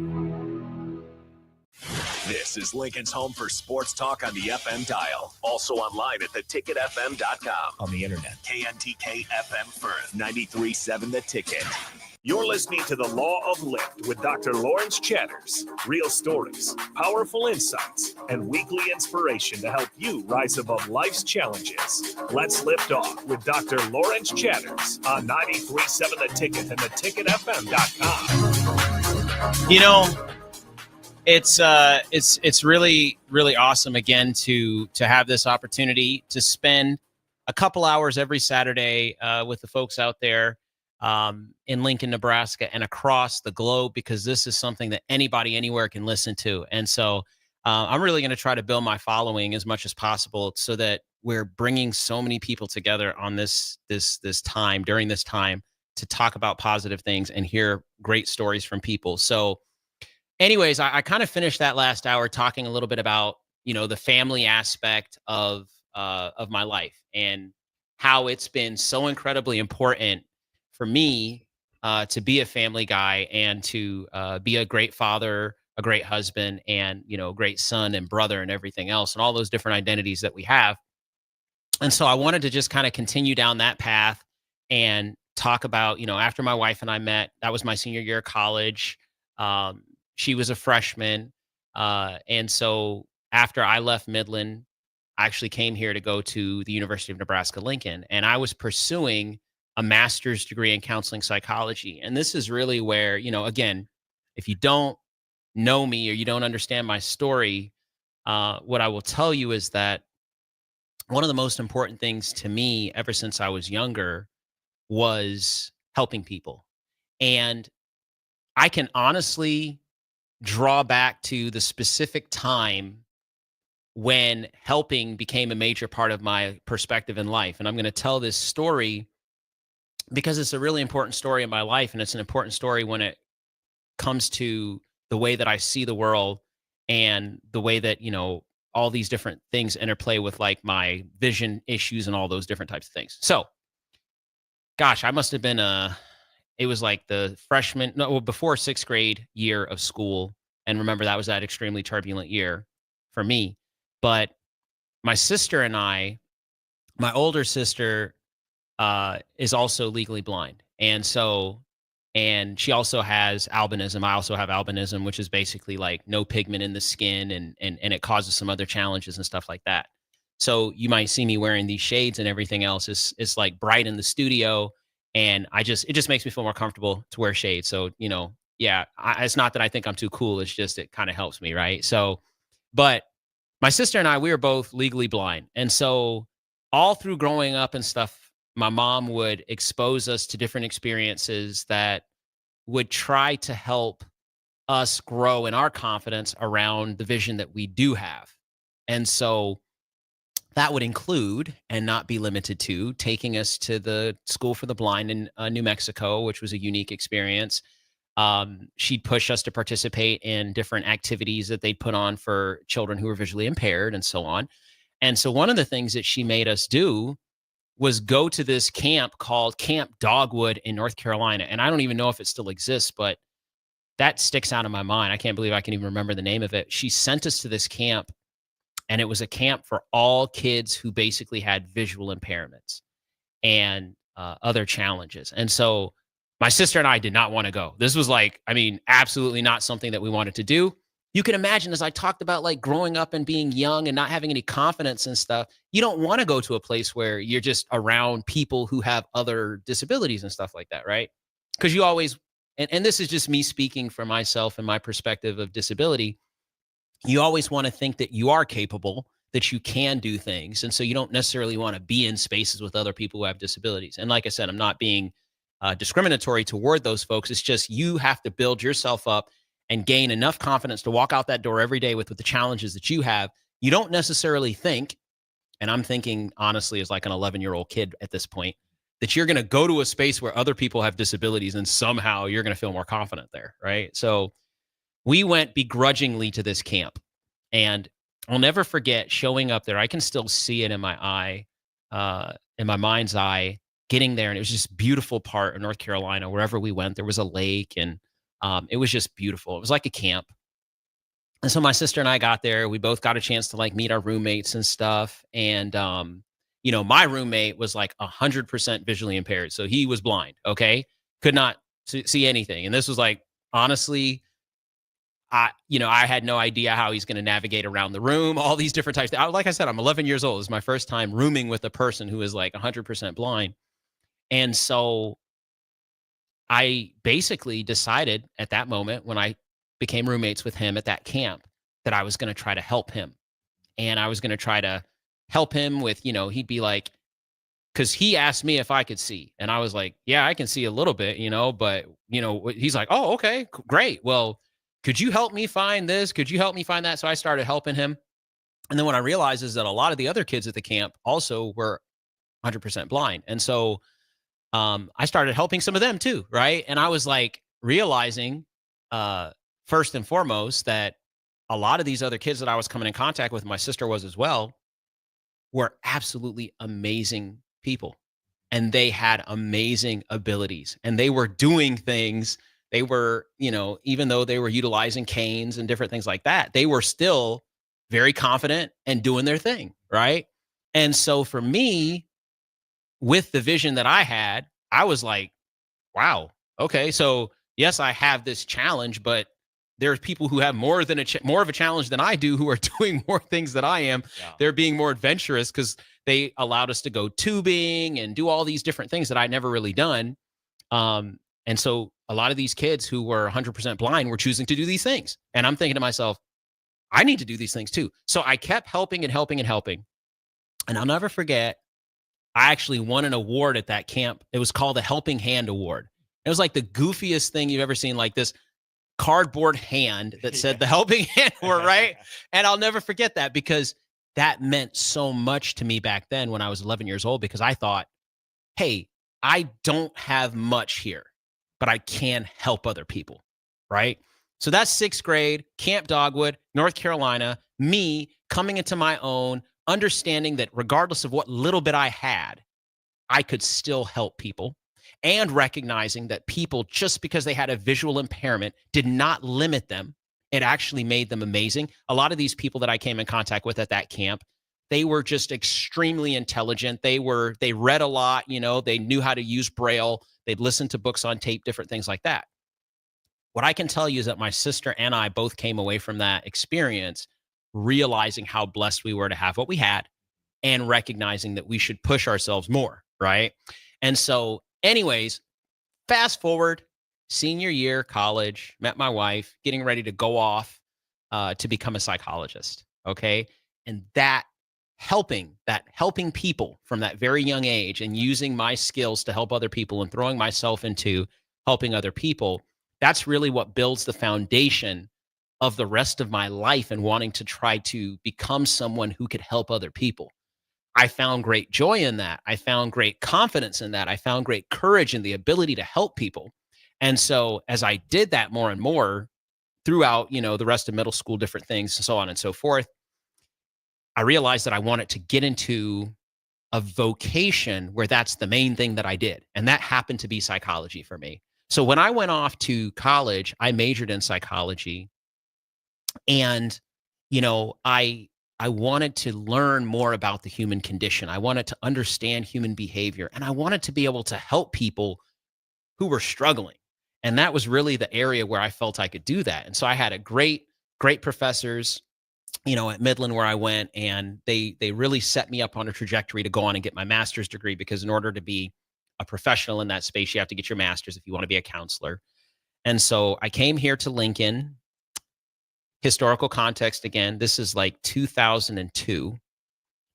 This is Lincoln's home for sports talk on the FM dial. Also online at theticketfm.com. On the internet, KNTK FM Firth, 93.7 The Ticket. You're listening to The Law of Lift with Dr. Lawrence Chatters. Real stories, powerful insights, and weekly inspiration to help you rise above life's challenges. Let's lift off with Dr. Lawrence Chatters on 93.7 The Ticket and theticketfm.com. You know, it's really awesome again to have this opportunity to spend a couple hours every Saturday with the folks out there in Lincoln, Nebraska, and across the globe, because this is something that anybody anywhere can listen to. And so I'm really going to try to build my following as much as possible so that we're bringing so many people together on this time, during this time, to talk about positive things and hear great stories from people. So anyways, I kind of finished that last hour talking a little bit about, you know, the family aspect of my life and how it's been so incredibly important for me to be a family guy and to be a great father, a great husband, and, you know, great son and brother and everything else, and all those different identities that we have. And so I wanted to just kind of continue down that path and talk about, you know, after my wife and I met, that was my senior year of college. She was a freshman. And so after I left Midland, I actually came here to go to the University of Nebraska-Lincoln. And I was pursuing a master's degree in counseling psychology. And this is really where, you know, again, if you don't know me or you don't understand my story, what I will tell you is that one of the most important things to me ever since I was younger was helping people. And I can honestly draw back to the specific time when helping became a major part of my perspective in life. And I'm going to tell this story because it's a really important story in my life. And it's an important story when it comes to the way that I see the world and the way that, you know, all these different things interplay with like my vision issues and all those different types of things. So, gosh, I must have been it was like the before 6th grade year of school. And remember, that was that extremely turbulent year for me. But my sister and I, my older sister is also legally blind. And she also has albinism. I also have albinism, which is basically like no pigment in the skin, and it causes some other challenges and stuff like that. So you might see me wearing these shades and everything else is like bright in the studio. And it just makes me feel more comfortable to wear shades. So, you know, yeah, it's not that I think I'm too cool. It's just, it kind of helps me. Right. So, but my sister and I, we were both legally blind. And so all through growing up and stuff, my mom would expose us to different experiences that would try to help us grow in our confidence around the vision that we do have. And so that would include, and not be limited to, taking us to the School for the Blind in New Mexico, which was a unique experience. She'd push us to participate in different activities that they'd put on for children who were visually impaired and so on. And so one of the things that she made us do was go to this camp called Camp Dogwood in North Carolina. And I don't even know if it still exists, but that sticks out of my mind. I can't believe I can even remember the name of it. She sent us to this camp, and it was a camp for all kids who basically had visual impairments and other challenges. And so my sister and I did not want to go. This was like, I mean, absolutely not something that we wanted to do. You can imagine, as I talked about, like growing up and being young and not having any confidence and stuff, you don't want to go to a place where you're just around people who have other disabilities and stuff like that, right? Because you always, and this is just me speaking for myself and my perspective of disability, you always want to think that you are capable, that you can do things. And so you don't necessarily want to be in spaces with other people who have disabilities. And like I said, I'm not being discriminatory toward those folks. It's just, you have to build yourself up and gain enough confidence to walk out that door every day with the challenges that you have. You don't necessarily think, and I'm thinking honestly as like an 11-year-old kid at this point, that you're going to go to a space where other people have disabilities and somehow you're going to feel more confident there, right? So we went begrudgingly to this camp, and I'll never forget showing up there. I can still see it in my eye, in my mind's eye, getting there. And it was just beautiful part of North Carolina. Wherever we went, there was a lake, and it was just beautiful. It was like a camp. And so my sister and I got there. We both got a chance to like meet our roommates and stuff. And, you know, my roommate was like 100% visually impaired. So he was blind. Okay. Could not see anything. And this was like, honestly, I had no idea how he's going to navigate around the room, all these different types. Like I said, I'm 11 years old. It's my first time rooming with a person who is like 100% blind. And so I basically decided at that moment, when I became roommates with him at that camp, that I was going to try to help him. And I was going to try to help him with, you know, he'd be like, because he asked me if I could see. And I was like, yeah, I can see a little bit, you know, but, you know, he's like, oh, okay, great. Well, could you help me find this? Could you help me find that? So I started helping him. And then what I realized is that a lot of the other kids at the camp also were 100% blind. And so I started helping some of them too, right? And I was like realizing, first and foremost, that a lot of these other kids that I was coming in contact with, my sister was as well, were absolutely amazing people. And they had amazing abilities, and they were doing things. They were, you know, even though they were utilizing canes and different things like that, they were still very confident and doing their thing, right? And so for me, with the vision that I had, I was like, wow, okay, so yes, I have this challenge, but there's people who have more of a challenge than I do, who are doing more things than I am. Yeah. They're being more adventurous because they allowed us to go tubing and do all these different things that I'd never really done. And so a lot of these kids who were 100% blind were choosing to do these things. And I'm thinking to myself, I need to do these things too. So I kept helping and helping and helping. And I'll never forget, I actually won an award at that camp. It was called the Helping Hand Award. It was like the goofiest thing you've ever seen, like this cardboard hand that said the Helping Hand Award, right? And I'll never forget that, because that meant so much to me back then when I was 11 years old, because I thought, hey, I don't have much here, but I can help other people, right? So that's 6th grade, Camp Dogwood, North Carolina, me coming into my own, understanding that regardless of what little bit I had, I could still help people, and recognizing that people, just because they had a visual impairment, did not limit them. It actually made them amazing. A lot of these people that I came in contact with at that camp, they were just extremely intelligent. They read a lot, they knew how to use Braille. They'd listen to books on tape, different things like that. What I can tell you is that my sister and I both came away from that experience realizing how blessed we were to have what we had, and recognizing that we should push ourselves more, right? And so anyways, fast forward, senior year, college, met my wife, getting ready to go off to become a psychologist, okay? And that helping people from that very young age, and using my skills to help other people and throwing myself into helping other people, that's really what builds the foundation of the rest of my life, and wanting to try to become someone who could help other people. I found great joy in that. I found great confidence in that. I found great courage in the ability to help people. And so as I did that more and more throughout, the rest of middle school, different things, and so on and so forth, I realized that I wanted to get into a vocation where that's the main thing that I did. And that happened to be psychology for me. So when I went off to college, I majored in psychology. And, I wanted to learn more about the human condition. I wanted to understand human behavior, and I wanted to be able to help people who were struggling. And that was really the area where I felt I could do that. And so I had a great professors, at Midland where I went, and they really set me up on a trajectory to go on and get my master's degree, because in order to be a professional in that space, you have to get your master's if you want to be a counselor. And so I came here to Lincoln. Historical context again, this is like 2002.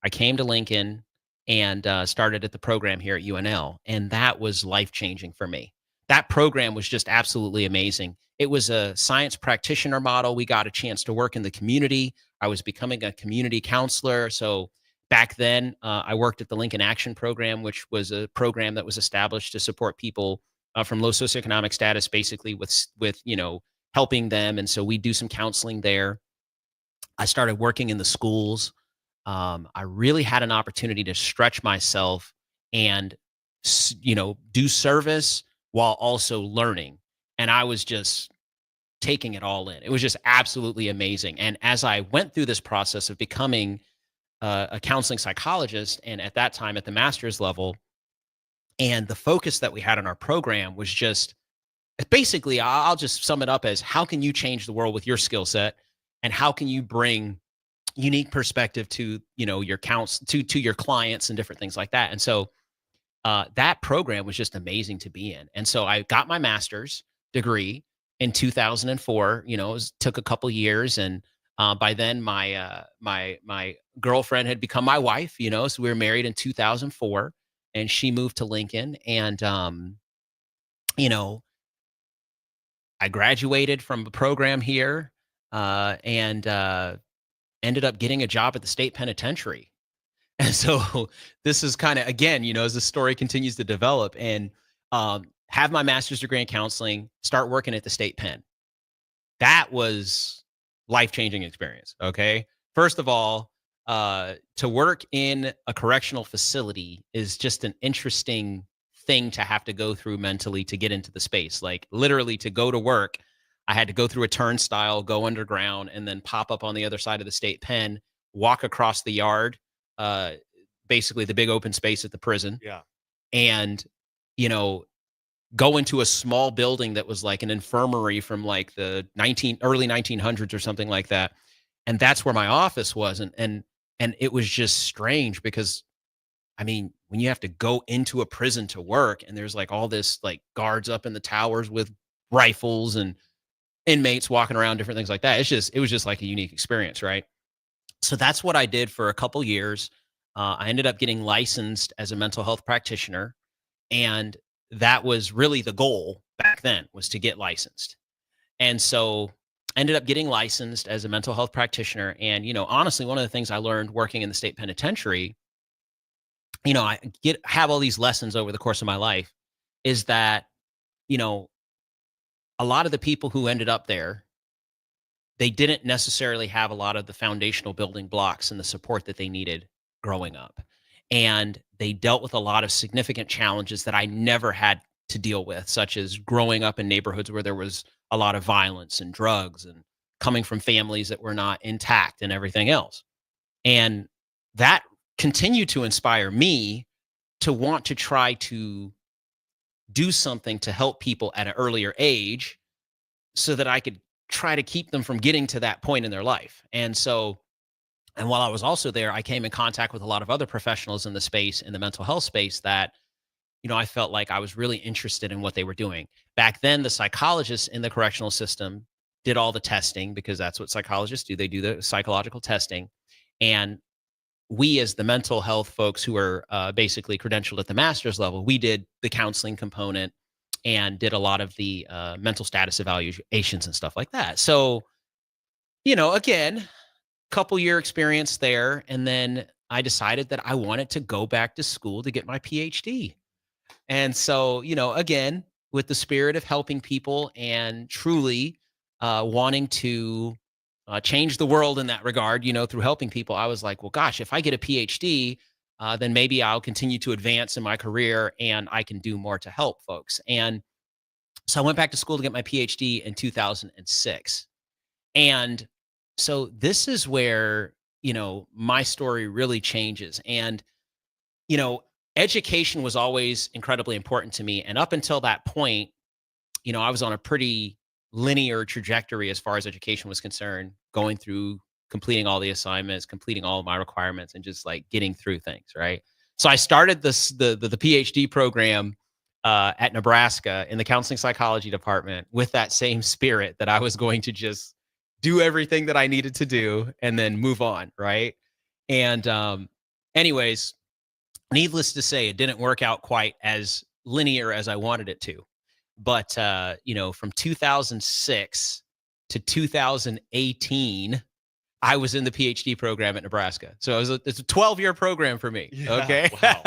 I came to Lincoln and started at the program here at UNL, and that was life-changing for me. That program was just absolutely amazing. It was a science practitioner model. We got a chance to work in the community. I was becoming a community counselor. So back then, I worked at the Lincoln Action Program, which was a program that was established to support people from low socioeconomic status, basically with helping them. And so we do some counseling there. I started working in the schools. I really had an opportunity to stretch myself and, do service while also learning. And I was just taking it all in. It was just absolutely amazing. And as I went through this process of becoming a counseling psychologist, and at that time at the master's level, and the focus that we had in our program was just, basically, I'll just sum it up as, how can you change the world with your skill set, and how can you bring unique perspective to, your to your clients and different things like that. And so that program was just amazing to be in. And so I got my master's degree in 2004. It took a couple years, and by then my girlfriend had become my wife. So we were married in 2004, and she moved to Lincoln, and I graduated from a program here and ended up getting a job at the state penitentiary. And so this is kind of, again, as the story continues to develop, and have my master's degree in counseling, start working at the state pen. That was life-changing experience, okay? First of all, to work in a correctional facility is just an interesting thing to have to go through mentally to get into the space. Like, literally, to go to work, I had to go through a turnstile, go underground, and then pop up on the other side of the state pen, walk across the yard, basically the big open space at the prison. Yeah. And, go into a small building that was like an infirmary from like the early 1900s or something like that. And that's where my office was. And it was just strange because, when you have to go into a prison to work, and there's like all this like guards up in the towers with rifles and inmates walking around, different things like that. It was just like a unique experience, right? So that's what I did for a couple years. I ended up getting licensed as a mental health practitioner. And that was really the goal back then, was to get licensed. And so I ended up getting licensed as a mental health practitioner. And, honestly, one of the things I learned working in the state penitentiary, I have all these lessons over the course of my life, is that, a lot of the people who ended up there, they didn't necessarily have a lot of the foundational building blocks and the support that they needed growing up. And they dealt with a lot of significant challenges that I never had to deal with, such as growing up in neighborhoods where there was a lot of violence and drugs, and coming from families that were not intact and everything else. And that continued to inspire me to want to try to do something to help people at an earlier age so that I could try to keep them from getting to that point in their life. And while I was also there, I came in contact with a lot of other professionals in the space, in the mental health space, that, I felt like I was really interested in what they were doing. Back then, the psychologists in the correctional system did all the testing, because that's what psychologists do. They do the psychological testing. And we, as the mental health folks who are basically credentialed at the master's level, we did the counseling component and did a lot of the mental status evaluations and stuff like that. So, again, couple year experience there. And then I decided that I wanted to go back to school to get my PhD. And so, again, with the spirit of helping people and truly wanting to change the world in that regard, through helping people, I was like, well, gosh, if I get a PhD, then maybe I'll continue to advance in my career and I can do more to help folks. And so I went back to school to get my PhD in 2006. And so this is where, my story really changes. And, education was always incredibly important to me. And up until that point, I was on a pretty linear trajectory as far as education was concerned, going through, completing all the assignments, completing all of my requirements, and just like getting through things, right? So I started the PhD program at Nebraska in the counseling psychology department with that same spirit that I was going to just do everything that I needed to do and then move on, right? And anyways, needless to say, it didn't work out quite as linear as I wanted it to. But, from 2006 to 2018, I was in the PhD program at Nebraska. So it's a 12-year program for me. Yeah, okay. Wow.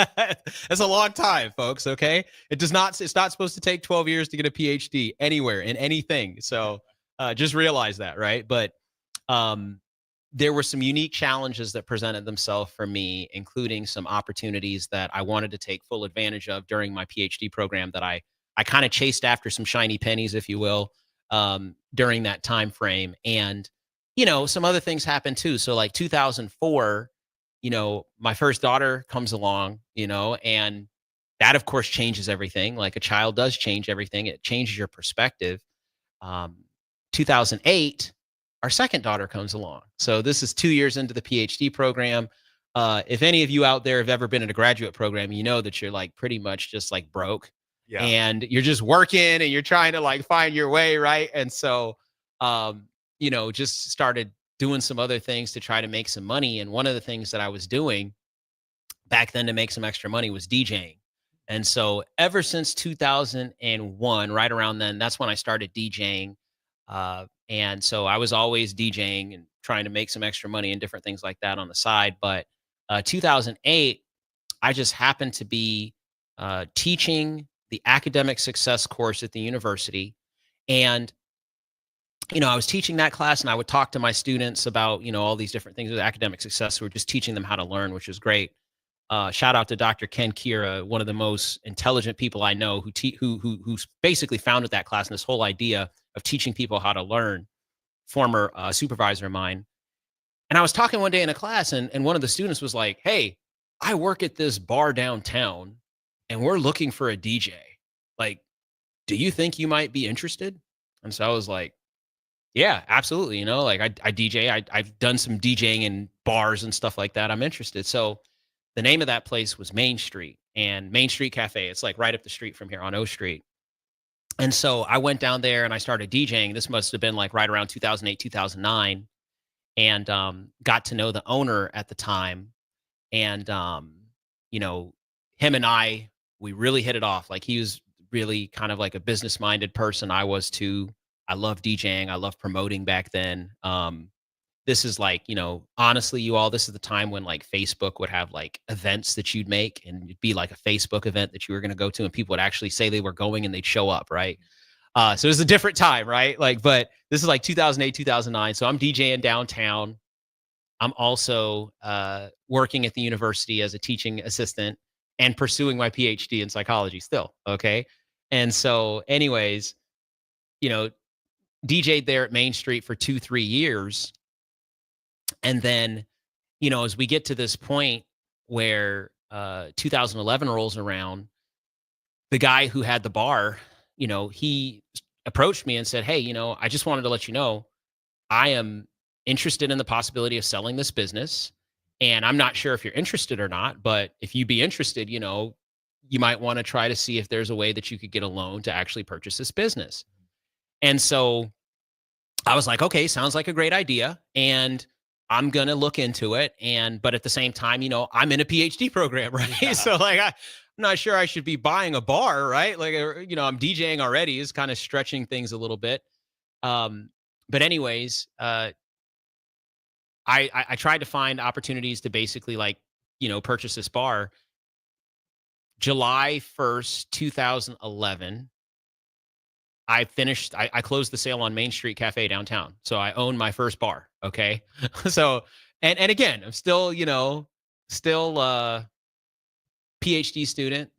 That's a long time, folks. Okay. It's not supposed to take 12 years to get a PhD anywhere in anything. So just realize that. Right. But there were some unique challenges that presented themselves for me, including some opportunities that I wanted to take full advantage of during my PhD program that I kind of chased after some shiny pennies, if you will, during that time frame. And, some other things happened too. So like 2004, my first daughter comes along, and that of course changes everything. Like a child does change everything. It changes your perspective. 2008, our second daughter comes along. So this is 2 years into the PhD program. If any of you out there have ever been in a graduate program, you know that you're like pretty much just like broke. Yeah. And you're just working and you're trying to like find your way, right? And so, just started doing some other things to try to make some money. And one of the things that I was doing back then to make some extra money was DJing. And so ever since 2001, right around then, that's when I started DJing. And so I was always DJing and trying to make some extra money and different things like that on the side. But 2008, I just happened to be teaching the academic success course at the university. And, I was teaching that class and I would talk to my students about, all these different things with academic success. We're just teaching them how to learn, which is great. Shout out to Dr. Ken Kira, one of the most intelligent people I know who basically founded that class and this whole idea of teaching people how to learn, former supervisor of mine. And I was talking one day in a class and one of the students was like, hey, I work at this bar downtown and we're looking for a DJ. Like, do you think you might be interested? And so I was like, yeah, absolutely. Like I DJ, I've done some DJing in bars and stuff like that. I'm interested. So the name of that place was Main Street and Main Street Cafe. It's like right up the street from here on O Street. And so I went down there and I started DJing. This must have been like right around 2008, 2009, and got to know the owner at the time. And, you know, him and we really hit it off. Like, he was really kind of like a business minded person. I was too. I love DJing. I love promoting back then. This is like, you know, honestly, this is the time when like Facebook would have like events that you'd make, and it'd be like a Facebook event that you were going to go to, and people would actually say they were going and they'd show up. Right. So it was a different time. Right. Like, but this is like 2008, 2009. So I'm DJing downtown. I'm also working at the university as a teaching assistant and pursuing my PhD in psychology still. Okay. And so anyways, you know, DJ'd there at Main Street for 2-3 years. And then, you know, as we get to this point where 2011 rolls around, the guy who had the bar, you know, he approached me and said, hey, you know, I just wanted to let you know, I am interested in the possibility of selling this business. And I'm not sure if you're interested or not, but if you'd be interested, you know, you might want to try to see if there's a way that you could get a loan to actually purchase this business. And so I was like, okay, sounds like a great idea. And I'm going to look into it. But at the same time, you know, I'm in a PhD program, right? Yeah. So like, I'm not sure I should be buying a bar, right? Like, you know, I'm DJing already, is kind of stretching things a little bit. But anyways, I tried to find opportunities to basically like, you know, purchase this bar. July 1st, 2011, I closed the sale on Main Street Cafe downtown. So I own my first bar. Okay. So, and again, I'm still, you know, PhD student,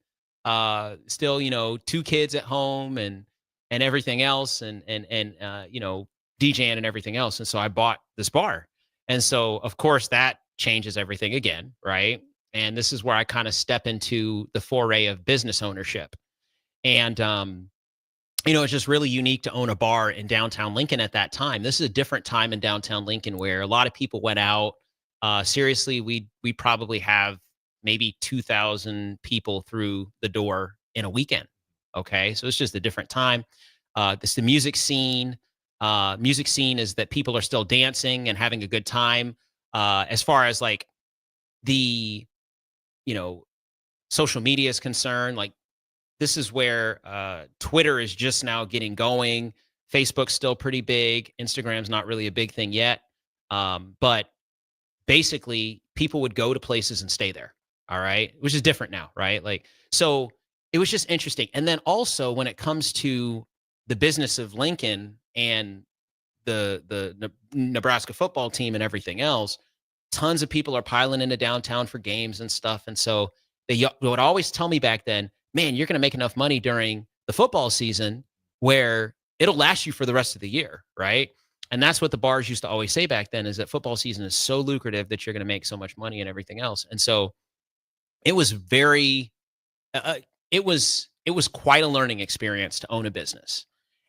still, you know, 2 kids at home and everything else and you know, DJing and everything else. And so I bought this bar. And so of course that changes everything again. Right. And this is where I kind of step into the foray of business ownership. And, you know, it's just really unique to own a bar in downtown Lincoln at that time. This is a different time in downtown Lincoln where a lot of people went out. Seriously, we probably have maybe 2,000 people through the door in a weekend. Okay. So it's just a different time. This the music scene. Music scene is that people are still dancing and having a good time. As far as like the, you know, social media is concerned, like this is where Twitter is just now getting going. Facebook's still pretty big. Instagram's not really a big thing yet. But basically people would go to places and stay there. All right. Which is different now. Right. Like, so it was just interesting. And then also when it comes to the business of Lincoln and the Nebraska football team and everything else, tons of people are piling into downtown for games and stuff. And so they would always tell me back then, man, you're going to make enough money during the football season where it'll last you for the rest of the year. Right. And that's what the bars used to always say back then, is that football season is so lucrative that you're going to make so much money and everything else. And so it was very, it was quite a learning experience to own a business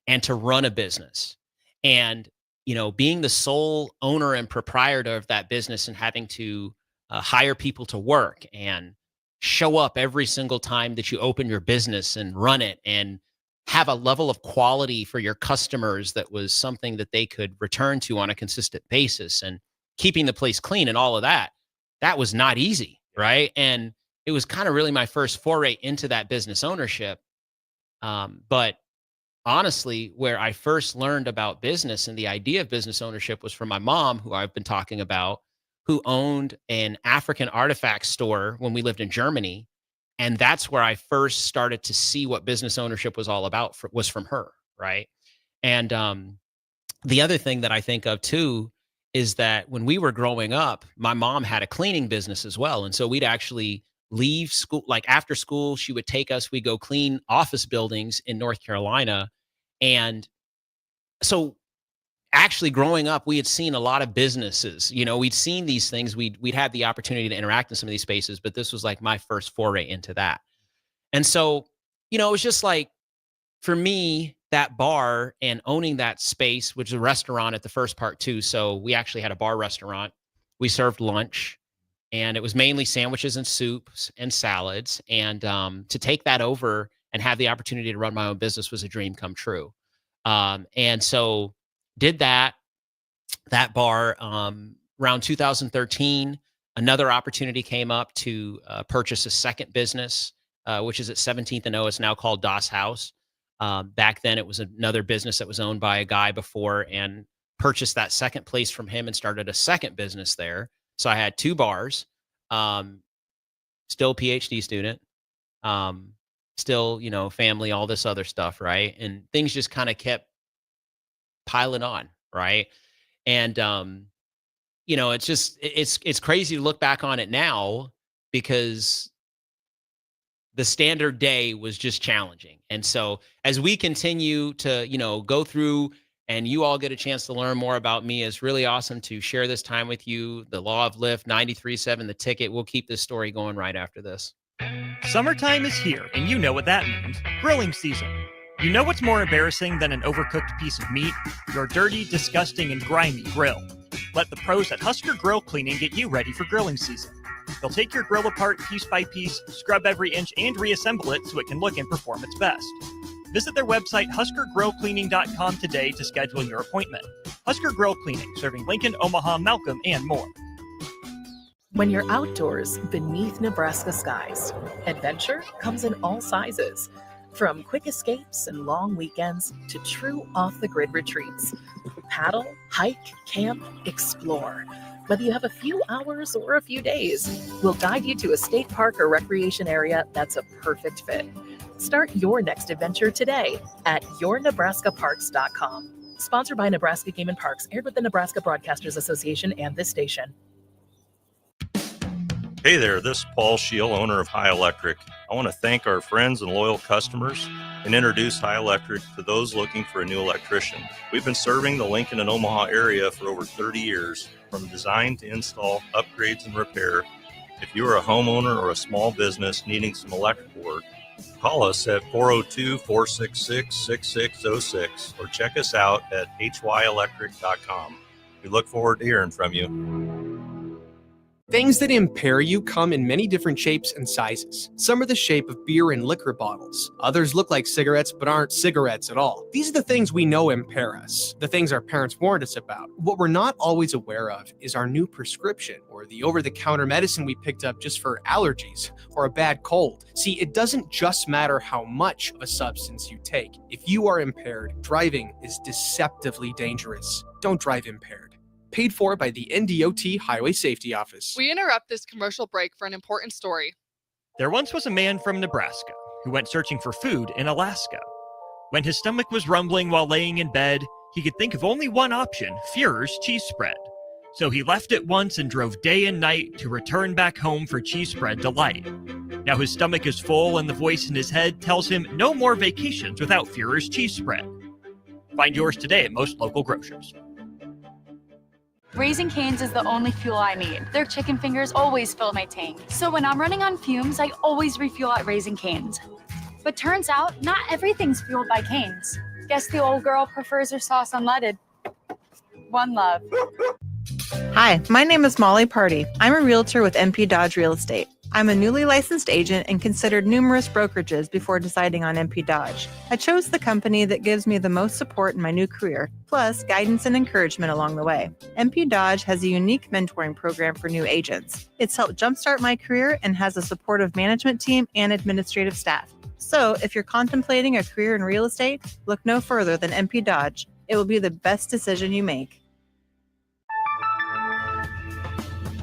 and to run a business. And, you know, being the sole owner and proprietor of that business and having to hire people to work and show up every single time that you open your business and run it and have a level of quality for your customers that was something that they could return to on a consistent basis, and keeping the place clean and all of that, that was not easy. Right. And it was kind of really my first foray into that business ownership. But honestly, where I first learned about business and the idea of business ownership was from my mom, who I've been talking about, who owned an African artifact store when we lived in Germany. And that's where I first started to see what business ownership was all about, was from her. Right. And the other thing that I think of too is that when we were growing up, my mom had a cleaning business as well. And so we'd actually leave school, like after school, she would take us, we'd go clean office buildings in North Carolina. And so actually growing up, we had seen a lot of businesses, you know, we'd seen these things, we'd had the opportunity to interact in some of these spaces, but this was like my first foray into that. And so, you know, it was just like, for me, that bar and owning that space, which is a restaurant at the first part too. So we actually had a bar restaurant. We served lunch, and it was mainly sandwiches and soups and salads. And to take that over and have the opportunity to run my own business was a dream come true. And so did that bar around 2013 Another opportunity came up to purchase a second business, which is at 17th and O. It's now called Das House. Back then, it was another business that was owned by a guy before, and purchased that second place from him and started a second business there. So I had 2 bars, still PhD student, still, family, all this other stuff, right? And things just kind of kept piling on, right? And, it's crazy to look back on it now, because the standard day was just challenging. And so as we continue to, go through and you all get a chance to learn more about me, it's really awesome to share this time with you. The Law of Lift, 93.7, The Ticket. We'll keep this story going right after this. Summertime is here, and you know what that means. Grilling season. You know what's more embarrassing than an overcooked piece of meat? Your dirty, disgusting, and grimy grill. Let the pros at Husker Grill Cleaning get you ready for grilling season. They'll take your grill apart piece by piece, scrub every inch, and reassemble it so it can look and perform its best. Visit their website, huskergrillcleaning.com today to schedule your appointment. Husker Grill Cleaning, serving Lincoln, Omaha, Malcolm, and more. When you're outdoors beneath Nebraska skies, adventure comes in all sizes. From quick escapes and long weekends to true off-the-grid retreats. Paddle, hike, camp, explore. Whether you have a few hours or a few days, we'll guide you to a state park or recreation area that's a perfect fit. Start your next adventure today at yournebraskaparks.com. Sponsored by Nebraska Game and Parks, aired with the Nebraska Broadcasters Association and this station. Hey there, this is Paul Scheel, owner of High Electric. I want to thank our friends and loyal customers and introduce High Electric to those looking for a new electrician. We've been serving the Lincoln and Omaha area for over 30 years, from design to install, upgrades, and repair. If you are a homeowner or a small business needing some electrical work, call us at 402-466-6606 or check us out at hyelectric.com. We look forward to hearing from you. Things that impair you come in many different shapes and sizes. Some are the shape of beer and liquor bottles. Others look like cigarettes but aren't cigarettes at all. These are the things we know impair us, the things our parents warned us about. What we're not always aware of is our new prescription, or the over-the-counter medicine we picked up just for allergies or a bad cold. See, it doesn't just matter how much of a substance you take. If you are impaired, driving is deceptively dangerous. Don't drive impaired. Paid for by the NDOT Highway Safety Office. We interrupt this commercial break for an important story. There once was a man from Nebraska who went searching for food in Alaska. When his stomach was rumbling while laying in bed, he could think of only one option, Führer's cheese spread. So he left at once and drove day and night to return back home for cheese spread delight. Now his stomach is full and the voice in his head tells him no more vacations without Führer's cheese spread. Find yours today at most local grocers. Raising Cane's is the only fuel I need. Their chicken fingers always fill my tank. So when I'm running on fumes, I always refuel at Raising Cane's. But turns out, not everything's fueled by Cane's. Guess the old girl prefers her sauce unleaded. One love. Hi, my name is Molly Party. I'm a realtor with MP Dodge Real Estate. I'm a newly licensed agent and considered numerous brokerages before deciding on MP Dodge. I chose the company that gives me the most support in my new career, plus guidance and encouragement along the way. MP Dodge has a unique mentoring program for new agents. It's helped jumpstart my career and has a supportive management team and administrative staff. So if you're contemplating a career in real estate, look no further than MP Dodge. It will be the best decision you make.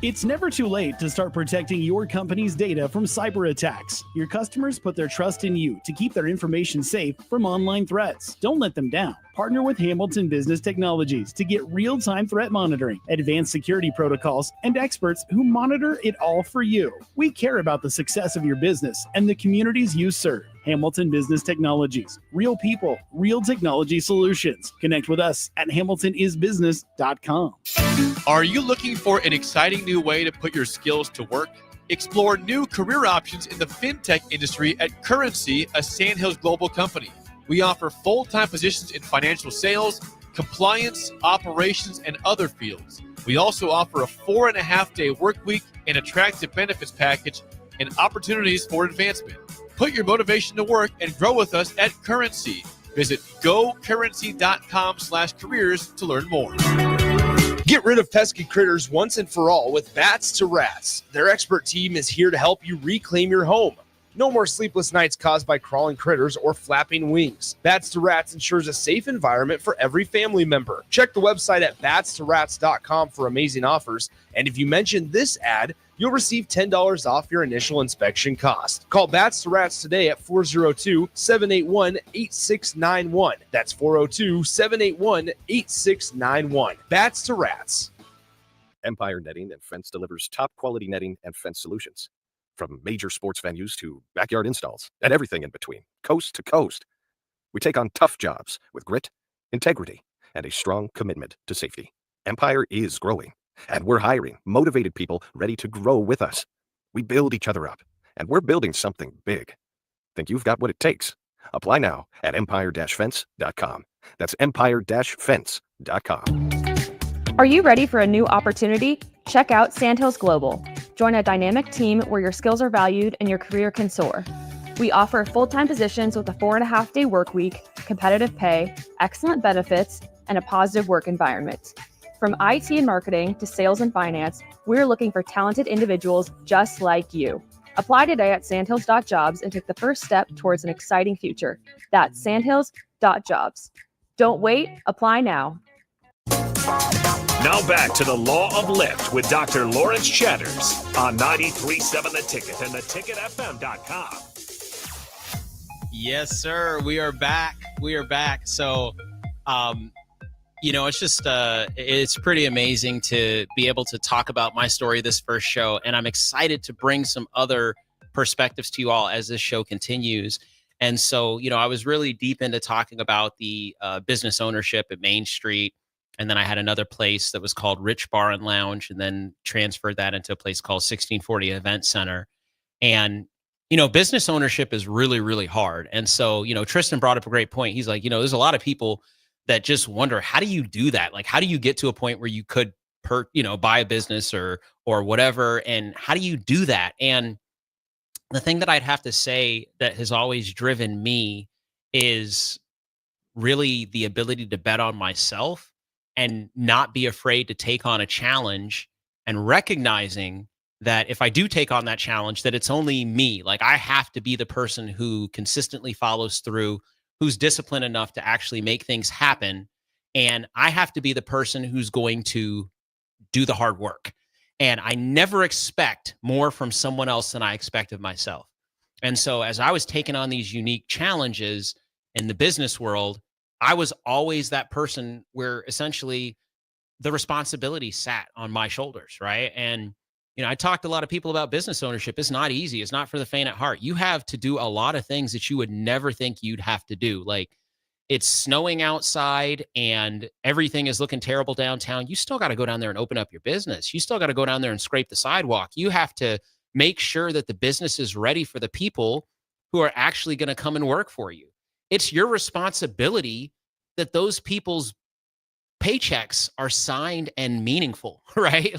It's never too late to start protecting your company's data from cyber attacks. Your customers put their trust in you to keep their information safe from online threats. Don't let them down. Partner with Hamilton Business Technologies to get real-time threat monitoring, advanced security protocols, and experts who monitor it all for you. We care about the success of your business and the communities you serve. Hamilton Business Technologies. Real people, real technology solutions. Connect with us at hamiltonisbusiness.com. Are you looking for an exciting new way to put your skills to work? Explore new career options in the fintech industry at Currency, a Sandhills Global company. We offer full-time positions in financial sales, compliance, operations, and other fields. We also offer a 4.5-day work week, an attractive benefits package, and opportunities for advancement. Put your motivation to work and grow with us at Currency. Visit gocurrency.com/careers to learn more. Get rid of pesky critters once and for all with Bats to Rats. Their expert team is here to help you reclaim your home. No more sleepless nights caused by crawling critters or flapping wings. Bats to Rats ensures a safe environment for every family member. Check the website at batstoRats.com for amazing offers. And if you mention this ad, you'll receive $10 off your initial inspection cost. Call Bats to Rats today at 402-781-8691. That's 402-781-8691. Bats to Rats. Empire Netting and Fence delivers top quality netting and fence solutions. From major sports venues to backyard installs and everything in between, coast to coast. We take on tough jobs with grit, integrity, and a strong commitment to safety. Empire is growing, and we're hiring motivated people ready to grow with us. We build each other up, and we're building something big. Think you've got what it takes? Apply now at empire-fence.com. That's empire-fence.com. Are you ready for a new opportunity? Check out Sandhills Global. Join a dynamic team where your skills are valued and your career can soar. We offer full-time positions with a 4.5-day work week, competitive pay, excellent benefits, and a positive work environment. From IT and marketing to sales and finance, we're looking for talented individuals just like you. Apply today at sandhills.jobs and take the first step towards an exciting future. That's sandhills.jobs. Don't wait, apply now. Now back to the Law of Lift with Dr. Lawrence Chatters on 93.7 The Ticket and theticketfm.com. Yes, sir. We are back. So, it's just, it's pretty amazing to be able to talk about my story this first show. And I'm excited to bring some other perspectives to you all as this show continues. And so, I was really deep into talking about the business ownership at Main Street. And then I had another place that was called Rich Bar and Lounge, and then transferred that into a place called 1640 Event Center. And, business ownership is really, really hard. And so, Tristan brought up a great point. He's like, there's a lot of people that just wonder, how do you do that? Like, how do you get to a point where you could, buy a business or whatever? And how do you do that? And the thing that I'd have to say that has always driven me is really the ability to bet on myself and not be afraid to take on a challenge, and recognizing that if I do take on that challenge, that it's only me. Like, I have to be the person who consistently follows through, who's disciplined enough to actually make things happen. And I have to be the person who's going to do the hard work. And I never expect more from someone else than I expect of myself. And so as I was taking on these unique challenges in the business world, I was always that person where essentially the responsibility sat on my shoulders, right? And, I talked to a lot of people about business ownership. It's not easy. It's not for the faint at heart. You have to do a lot of things that you would never think you'd have to do. Like, it's snowing outside and everything is looking terrible downtown. You still got to go down there and open up your business. You still got to go down there and scrape the sidewalk. You have to make sure that the business is ready for the people who are actually going to come and work for you. It's your responsibility that those people's paychecks are signed and meaningful, right?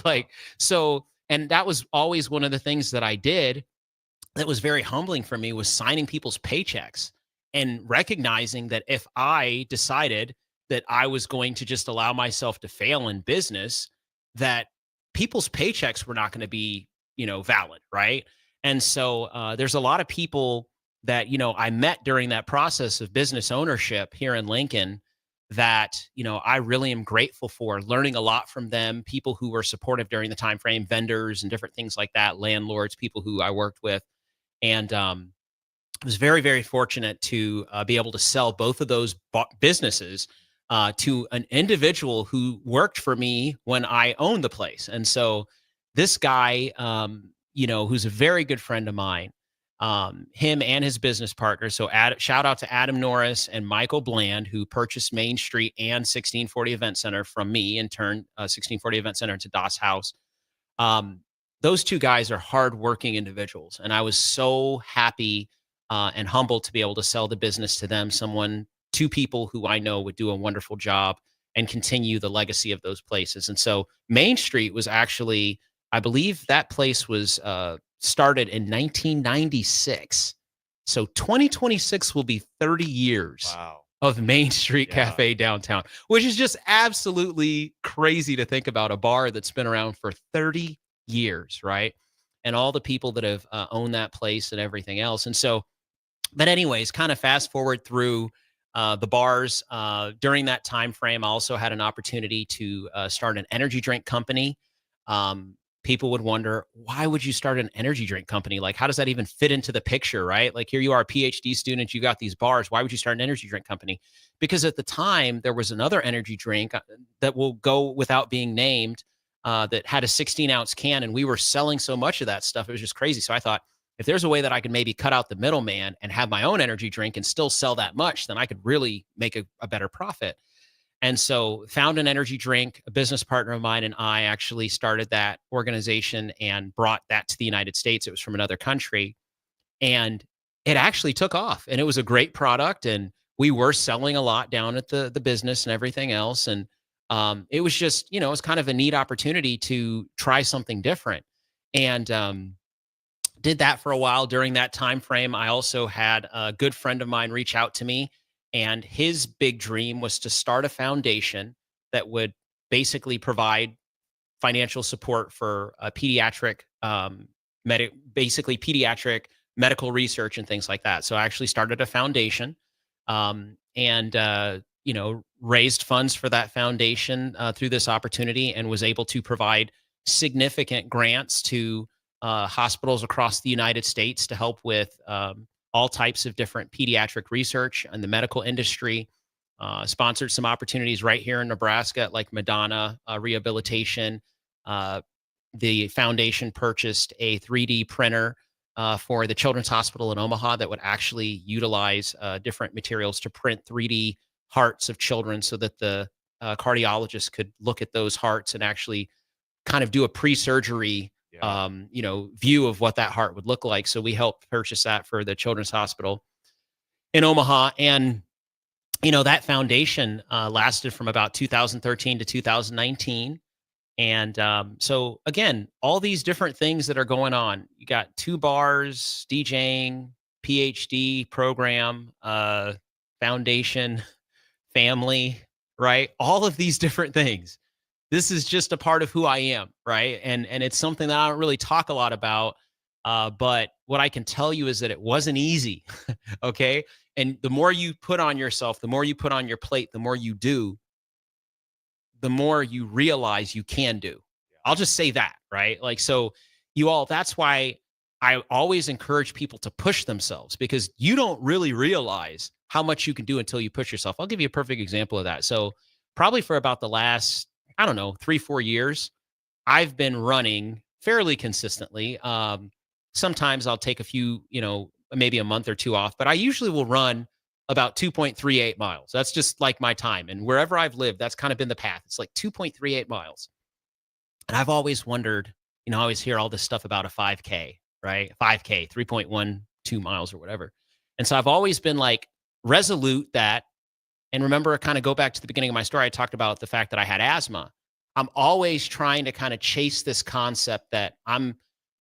And that was always one of the things that I did that was very humbling for me, was signing people's paychecks and recognizing that if I decided that I was going to just allow myself to fail in business, that people's paychecks were not going to be, valid, right? And so there's a lot of people that, I met during that process of business ownership here in Lincoln that, I really am grateful for, learning a lot from them, people who were supportive during the time frame, vendors and different things like that, landlords, people who I worked with. And I was very, very fortunate to be able to sell both of those businesses to an individual who worked for me when I owned the place. And so this guy, who's a very good friend of mine, him and his business partner. So shout out to Adam Norris and Michael Bland, who purchased Main Street and 1640 Event Center from me and turned 1640 Event Center into Das House. Those two guys are hardworking individuals. And I was so happy and humbled to be able to sell the business to them, two people who I know would do a wonderful job and continue the legacy of those places. And so Main Street was actually, I believe that place was started in 1996. So 2026 will be 30 years of Main Street Cafe downtown, which is just absolutely crazy to think about, a bar that's been around for 30 years, right? And all the people that have owned that place and everything else. And so, but anyways, kind of fast forward through the bars. During that time frame, I also had an opportunity to start an energy drink company. People would wonder, why would you start an energy drink company? Like, how does that even fit into the picture, right? Like, here you are, a PhD student, you got these bars. Why would you start an energy drink company? Because at the time, there was another energy drink that will go without being named that had a 16-ounce can, and we were selling so much of that stuff. It was just crazy. So I thought, if there's a way that I could maybe cut out the middleman and have my own energy drink and still sell that much, then I could really make a better profit. And so found an energy drink. A business partner of mine and I actually started that organization and brought that to the United States. It was from another country. And it actually took off. And it was a great product. And we were selling a lot down at the business and everything else. And it was just, it was kind of a neat opportunity to try something different. And did that for a while. During that time frame, I also had a good friend of mine reach out to me. And his big dream was to start a foundation that would basically provide financial support for pediatric, pediatric medical research and things like that. So I actually started a foundation and raised funds for that foundation through this opportunity, and was able to provide significant grants to hospitals across the United States to help with all types of different pediatric research in the medical industry. Sponsored some opportunities right here in Nebraska, like Madonna Rehabilitation. The foundation purchased a 3D printer for the Children's Hospital in Omaha that would actually utilize different materials to print 3D hearts of children, so that the cardiologist could look at those hearts and actually kind of do a pre-surgery view of what that heart would look like. So we helped purchase that for the Children's Hospital in Omaha. And, that foundation lasted from about 2013 to 2019. And so again, all these different things that are going on. You got 2 bars, DJing, PhD program, foundation, family, right? All of these different things. This is just a part of who I am, right? And it's something that I don't really talk a lot about. But what I can tell you is that it wasn't easy, okay? And the more you put on yourself, the more you put on your plate, the more you do, the more you realize you can do. I'll just say that, right? Like, so that's why I always encourage people to push themselves, because you don't really realize how much you can do until you push yourself. I'll give you a perfect example of that. So probably for about the last, 3-4 years, I've been running fairly consistently. Sometimes I'll take a few, maybe a month or 2 off, but I usually will run about 2.38 miles. That's just like my time. And wherever I've lived, that's kind of been the path. It's like 2.38 miles. And I've always wondered, I always hear all this stuff about a 5K, right? 5K, 3.12 miles or whatever. And so I've always been like resolute that. And remember, kind of go back to the beginning of my story, I talked about the fact that I had asthma. I'm always trying to kind of chase this concept that I'm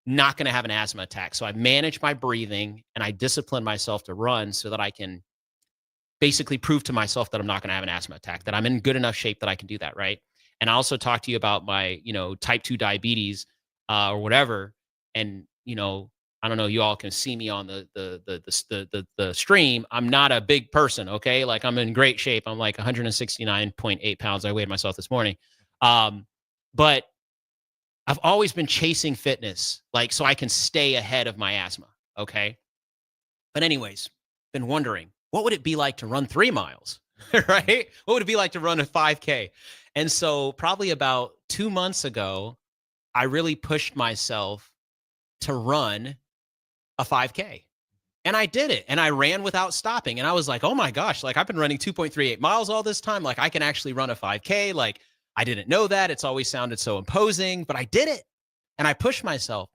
not going to have an asthma attack. So I manage my breathing and I discipline myself to run so that I can basically prove to myself that I'm not going to have an asthma attack, that I'm in good enough shape that I can do that, right? And I also talk to you about my, type 2 diabetes or whatever. And, I don't know, you all can see me on the stream. I'm not a big person, okay? Like, I'm in great shape. I'm like 169.8 pounds. I weighed myself this morning. But I've always been chasing fitness, like, so I can stay ahead of my asthma, okay? But anyways, been wondering, what would it be like to run 3 miles, right? What would it be like to run a 5K? And so probably about 2 months ago, I really pushed myself to run a 5K. And I did it. And I ran without stopping. And I was like, oh my gosh, like, I've been running 2.38 miles all this time. Like, I can actually run a 5K. Like, I didn't know that. It's always sounded so imposing, but I did it. And I pushed myself.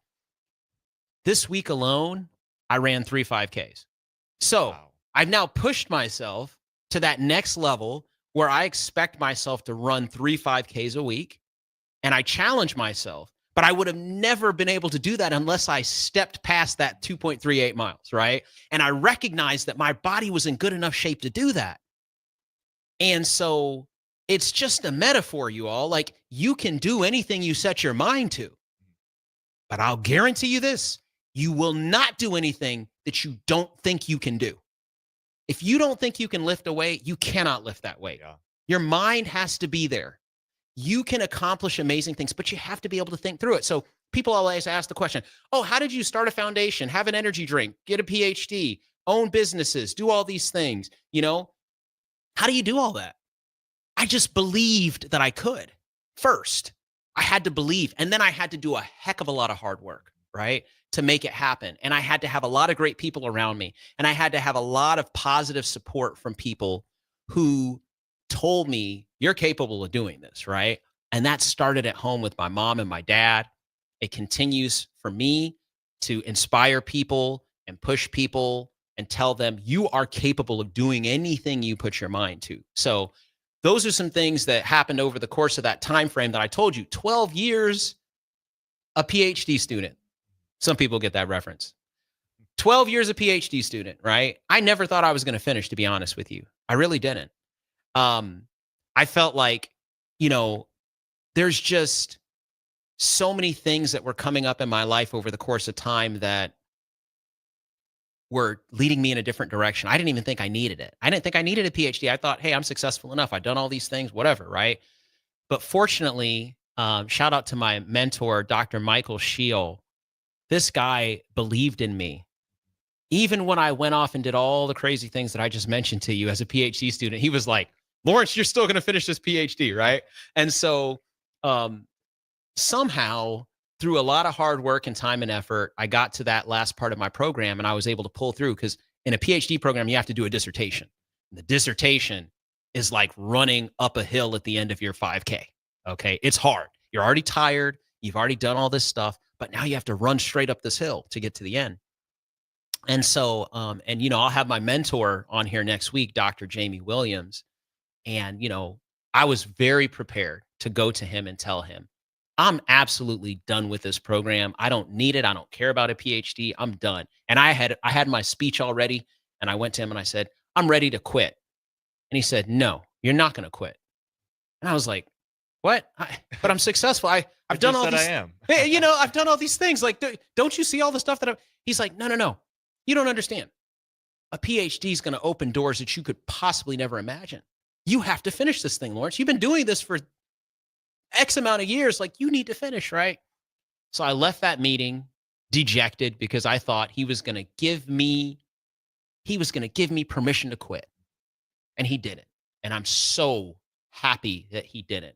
This week alone, I ran 3 5Ks. So I've now pushed myself to that next level where I expect myself to run 3 5Ks a week. And I challenge myself. But I would have never been able to do that unless I stepped past that 2.38 miles, right? And I recognized that my body was in good enough shape to do that. And so it's just a metaphor, you all. Like, you can do anything you set your mind to. But I'll guarantee you this, you will not do anything that you don't think you can do. If you don't think you can lift a weight, you cannot lift that weight. Yeah. Your mind has to be there. You can accomplish amazing things, but you have to be able to think through it. So people always ask the question, oh, how did you start a foundation, have an energy drink, get a PhD, own businesses, do all these things? You know, how do you do all that? I just believed that I could. First, I had to believe, and then I had to do a heck of a lot of hard work, right, to make it happen. And I had to have a lot of great people around me, and I had to have a lot of positive support from people who told me, you're capable of doing this, right? And that started at home with my mom and my dad. It continues for me to inspire people and push people and tell them you are capable of doing anything you put your mind to. So those are some things that happened over the course of that time frame that I told you. 12 years, a PhD student. Some people get that reference. 12 years a PhD student, right? I never thought I was going to finish, to be honest with you. I really didn't. I felt like, you know, there's just so many things that were coming up in my life over the course of time that were leading me in a different direction. I didn't even think I needed it. I didn't think I needed a PhD. I thought, hey, I'm successful enough. I've done all these things, whatever, right? But fortunately, shout out to my mentor, Dr. Michael Scheel. This guy believed in me. Even when I went off and did all the crazy things that I just mentioned to you as a PhD student, he was like, Lawrence, you're still going to finish this PhD, right? And so somehow, through a lot of hard work and time and effort, I got to that last part of my program, and I was able to pull through, because in a PhD program, you have to do a dissertation. And the dissertation is like running up a hill at the end of your 5K, okay? It's hard. You're already tired. You've already done all this stuff, but now you have to run straight up this hill to get to the end. And so, and, you know, I'll have my mentor on here next week, Dr. Jamie Williams. And, you know, I was very prepared to go to him and tell him, I'm absolutely done with this program. I don't need it. I don't care about a PhD. I'm done. And I had my speech already, and I went to him and I said, I'm ready to quit. And he said, no, you're not going to quit. And I was like, what? But I'm successful. I've done all these. I am. Hey, you know, I've done all these things. Like, don't you see all the stuff that He's like, no. You don't understand. A PhD is going to open doors that you could possibly never imagine. You have to finish this thing, Lawrence. You've been doing this for X amount of years. Like, you need to finish, right? So I left that meeting dejected, because I thought he was going to give me permission to quit. And he didn't. And I'm so happy that he didn't,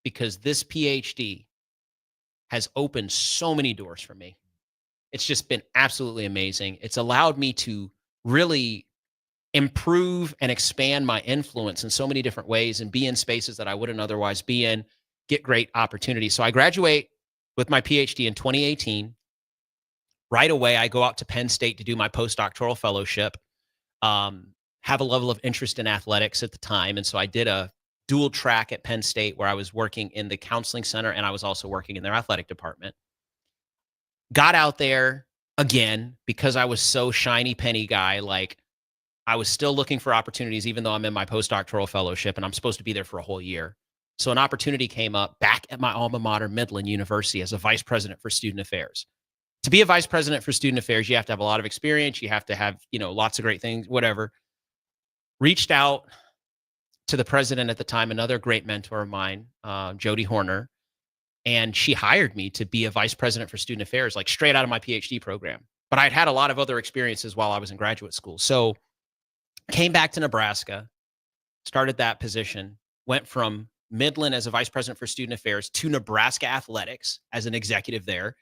because this PhD has opened so many doors for me. It's just been absolutely amazing. It's allowed me to really improve and expand my influence in so many different ways, and be in spaces that I wouldn't otherwise be in, get great opportunities. So I graduate with my PhD in 2018. Right away, I go out to Penn State to do my postdoctoral fellowship, have a level of interest in athletics at the time. And so I did a dual track at Penn State, where I was working in the counseling center and I was also working in their athletic department. Got out there again, because I was so shiny penny guy. Like, I was still looking for opportunities, even though I'm in my postdoctoral fellowship and I'm supposed to be there for a whole year. So an opportunity came up back at my alma mater, Midland University, as a vice president for student affairs. To be a vice president for student affairs, you have to have a lot of experience. You have to have, you know, lots of great things, whatever. Reached out to the president at the time, another great mentor of mine, Jody Horner. And she hired me to be a vice president for student affairs, like straight out of my PhD program. But I'd had a lot of other experiences while I was in graduate school. So came back to Nebraska, started that position, went from Midland as a vice president for student affairs to Nebraska athletics as an executive there.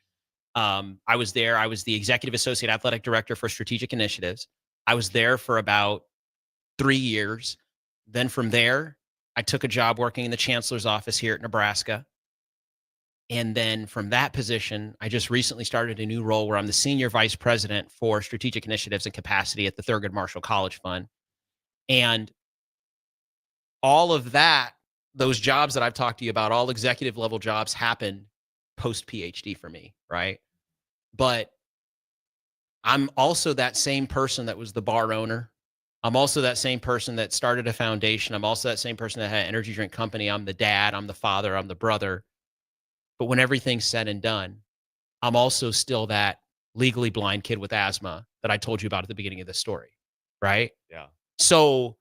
I was there. I was the executive associate athletic director for strategic initiatives. I was there for about 3 years. Then from there, I took a job working in the chancellor's office here at Nebraska. And then from that position, I just recently started a new role where I'm the senior vice president for strategic initiatives and capacity at the Thurgood Marshall College Fund. And all of that, those jobs that I've talked to you about, all executive level jobs, happened post PhD for me, right? But I'm also that same person that was the bar owner. I'm also that same person that started a foundation. I'm also that same person that had an energy drink company. I'm the dad, I'm the father, I'm the brother. But when everything's said and done, I'm also still that legally blind kid with asthma that I told you about at the beginning of the story, right? Yeah. So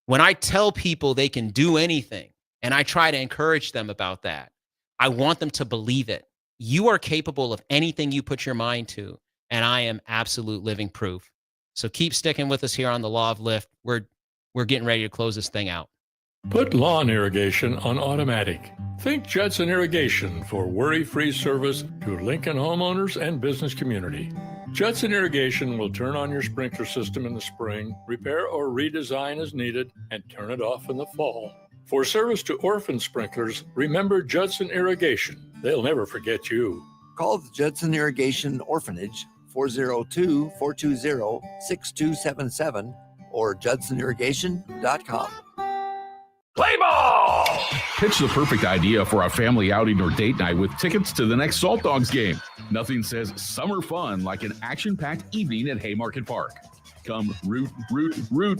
when I tell people they can do anything, and I try to encourage them about that, I want them to believe it. You are capable of anything you put your mind to, and I am absolute living proof. So keep sticking with us here on the Law of Lift. We're getting ready to close this thing out. Put lawn irrigation on automatic. Think Judson Irrigation for worry-free service to Lincoln homeowners and business community. Judson Irrigation will turn on your sprinkler system in the spring, repair or redesign as needed, and turn it off in the fall. For service to orphan sprinklers, remember Judson Irrigation. They'll never forget you. Call the Judson Irrigation Orphanage 402-420-6277 or judsonirrigation.com. Play ball! Pitch the perfect idea for a family outing or date night with tickets to the next Salt Dogs game. Nothing says summer fun like an action-packed evening at Haymarket Park. Come root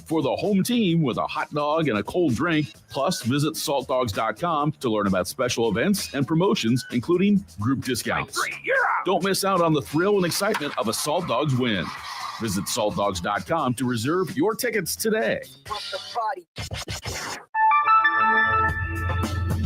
for the home team with a hot dog and a cold drink. Plus, visit saltdogs.com to learn about special events and promotions, including group discounts. Don't miss out on the thrill and excitement of a Salt Dogs win. Visit saltdogs.com to reserve your tickets today.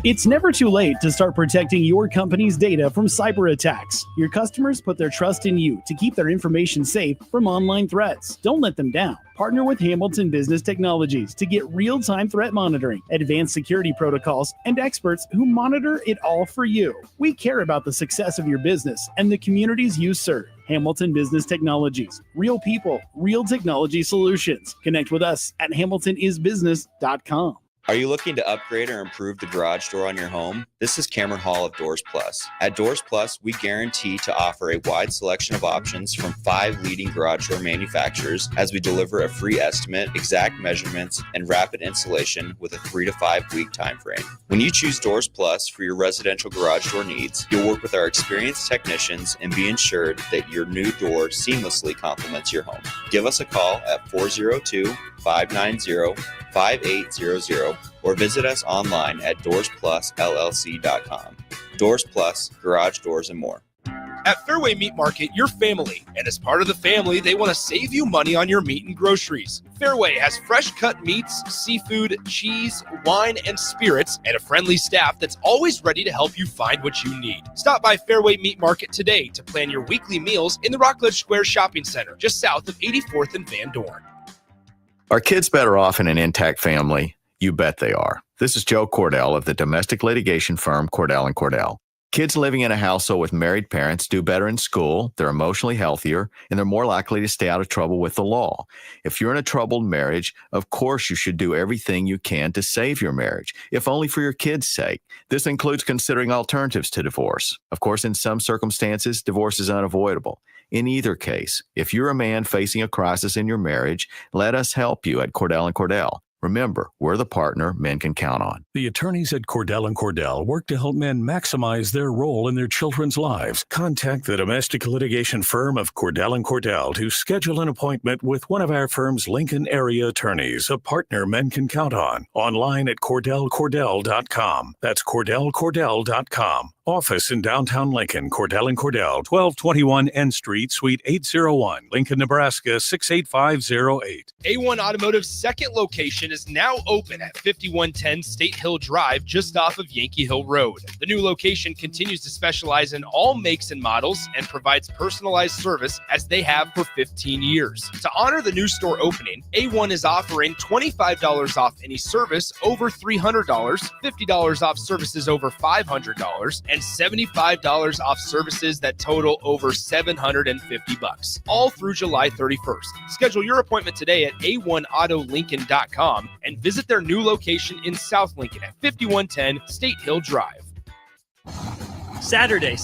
It's never too late to start protecting your company's data from cyber attacks. Your customers put their trust in you to keep their information safe from online threats. Don't let them down. Partner with Hamilton Business Technologies to get real-time threat monitoring, advanced security protocols, and experts who monitor it all for you. We care about the success of your business and the communities you serve. Hamilton Business Technologies. Real people, real technology solutions. Connect with us at hamiltonisbusiness.com. Are you looking to upgrade or improve the garage door on your home? This is Cameron Hall of Doors Plus. At Doors Plus, we guarantee to offer a wide selection of options from 5 leading garage door manufacturers as we deliver a free estimate, exact measurements, and rapid installation with a 3 to 5 week time frame. When you choose Doors Plus for your residential garage door needs, you'll work with our experienced technicians and be ensured that your new door seamlessly complements your home. Give us a call at 402-590-5800 or visit us online at DoorsPlusLLC.com. Doors Plus, garage doors, and more. At Fairway Meat Market, you're family, and as part of the family, they want to save you money on your meat and groceries. Fairway has fresh cut meats, seafood, cheese, wine, and spirits, and a friendly staff that's always ready to help you find what you need. Stop by Fairway Meat Market today to plan your weekly meals in the Rockledge Square Shopping Center, just south of 84th and Van Dorn. Are kids better off in an intact family? You bet they are. This is Joe Cordell of the domestic litigation firm Cordell & Cordell. Kids living in a household with married parents do better in school, they're emotionally healthier, and they're more likely to stay out of trouble with the law. If you're in a troubled marriage, of course you should do everything you can to save your marriage, if only for your kids' sake. This includes considering alternatives to divorce. Of course, in some circumstances, divorce is unavoidable. In either case, if you're a man facing a crisis in your marriage, let us help you at Cordell & Cordell. Remember, we're the partner men can count on. The attorneys at Cordell & Cordell work to help men maximize their role in their children's lives. Contact the domestic litigation firm of Cordell & Cordell to schedule an appointment with one of our firm's Lincoln area attorneys, a partner men can count on. Online at CordellCordell.com. That's CordellCordell.com. Office in downtown Lincoln, Cordell & Cordell, 1221 N Street, Suite 801, Lincoln, Nebraska, 68508. A1 Automotive's second location is now open at 5110 State Hill Drive, just off of Yankee Hill Road. The new location continues to specialize in all makes and models and provides personalized service as they have for 15 years. To honor the new store opening, A1 is offering $25 off any service over $300, $50 off services over $500, and $75 off services that total over $750, all through July 31st. Schedule your appointment today at a1autolincoln.com and visit their new location in South Lincoln at 5110 State Hill Drive. Saturday.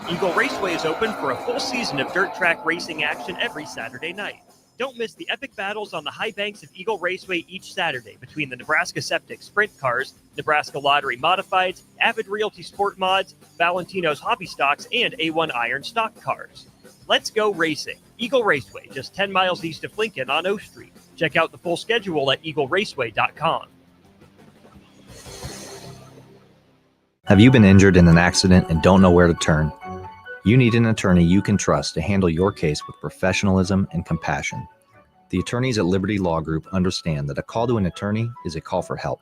Eagle Raceway is open for a full season of dirt track racing action every Saturday night. Don't miss the epic battles on the high banks of Eagle Raceway each Saturday between the Nebraska Septic Sprint Cars, Nebraska Lottery Modifieds, Avid Realty Sport Mods, Valentino's Hobby Stocks, and A1 Iron Stock Cars. Let's go racing. Eagle Raceway, just 10 miles east of Lincoln on O Street. Check out the full schedule at eagleraceway.com. Have you been injured in an accident and don't know where to turn? You need an attorney you can trust to handle your case with professionalism and compassion. The attorneys at Liberty Law Group understand that a call to an attorney is a call for help.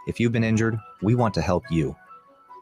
If you've been injured, we want to help you.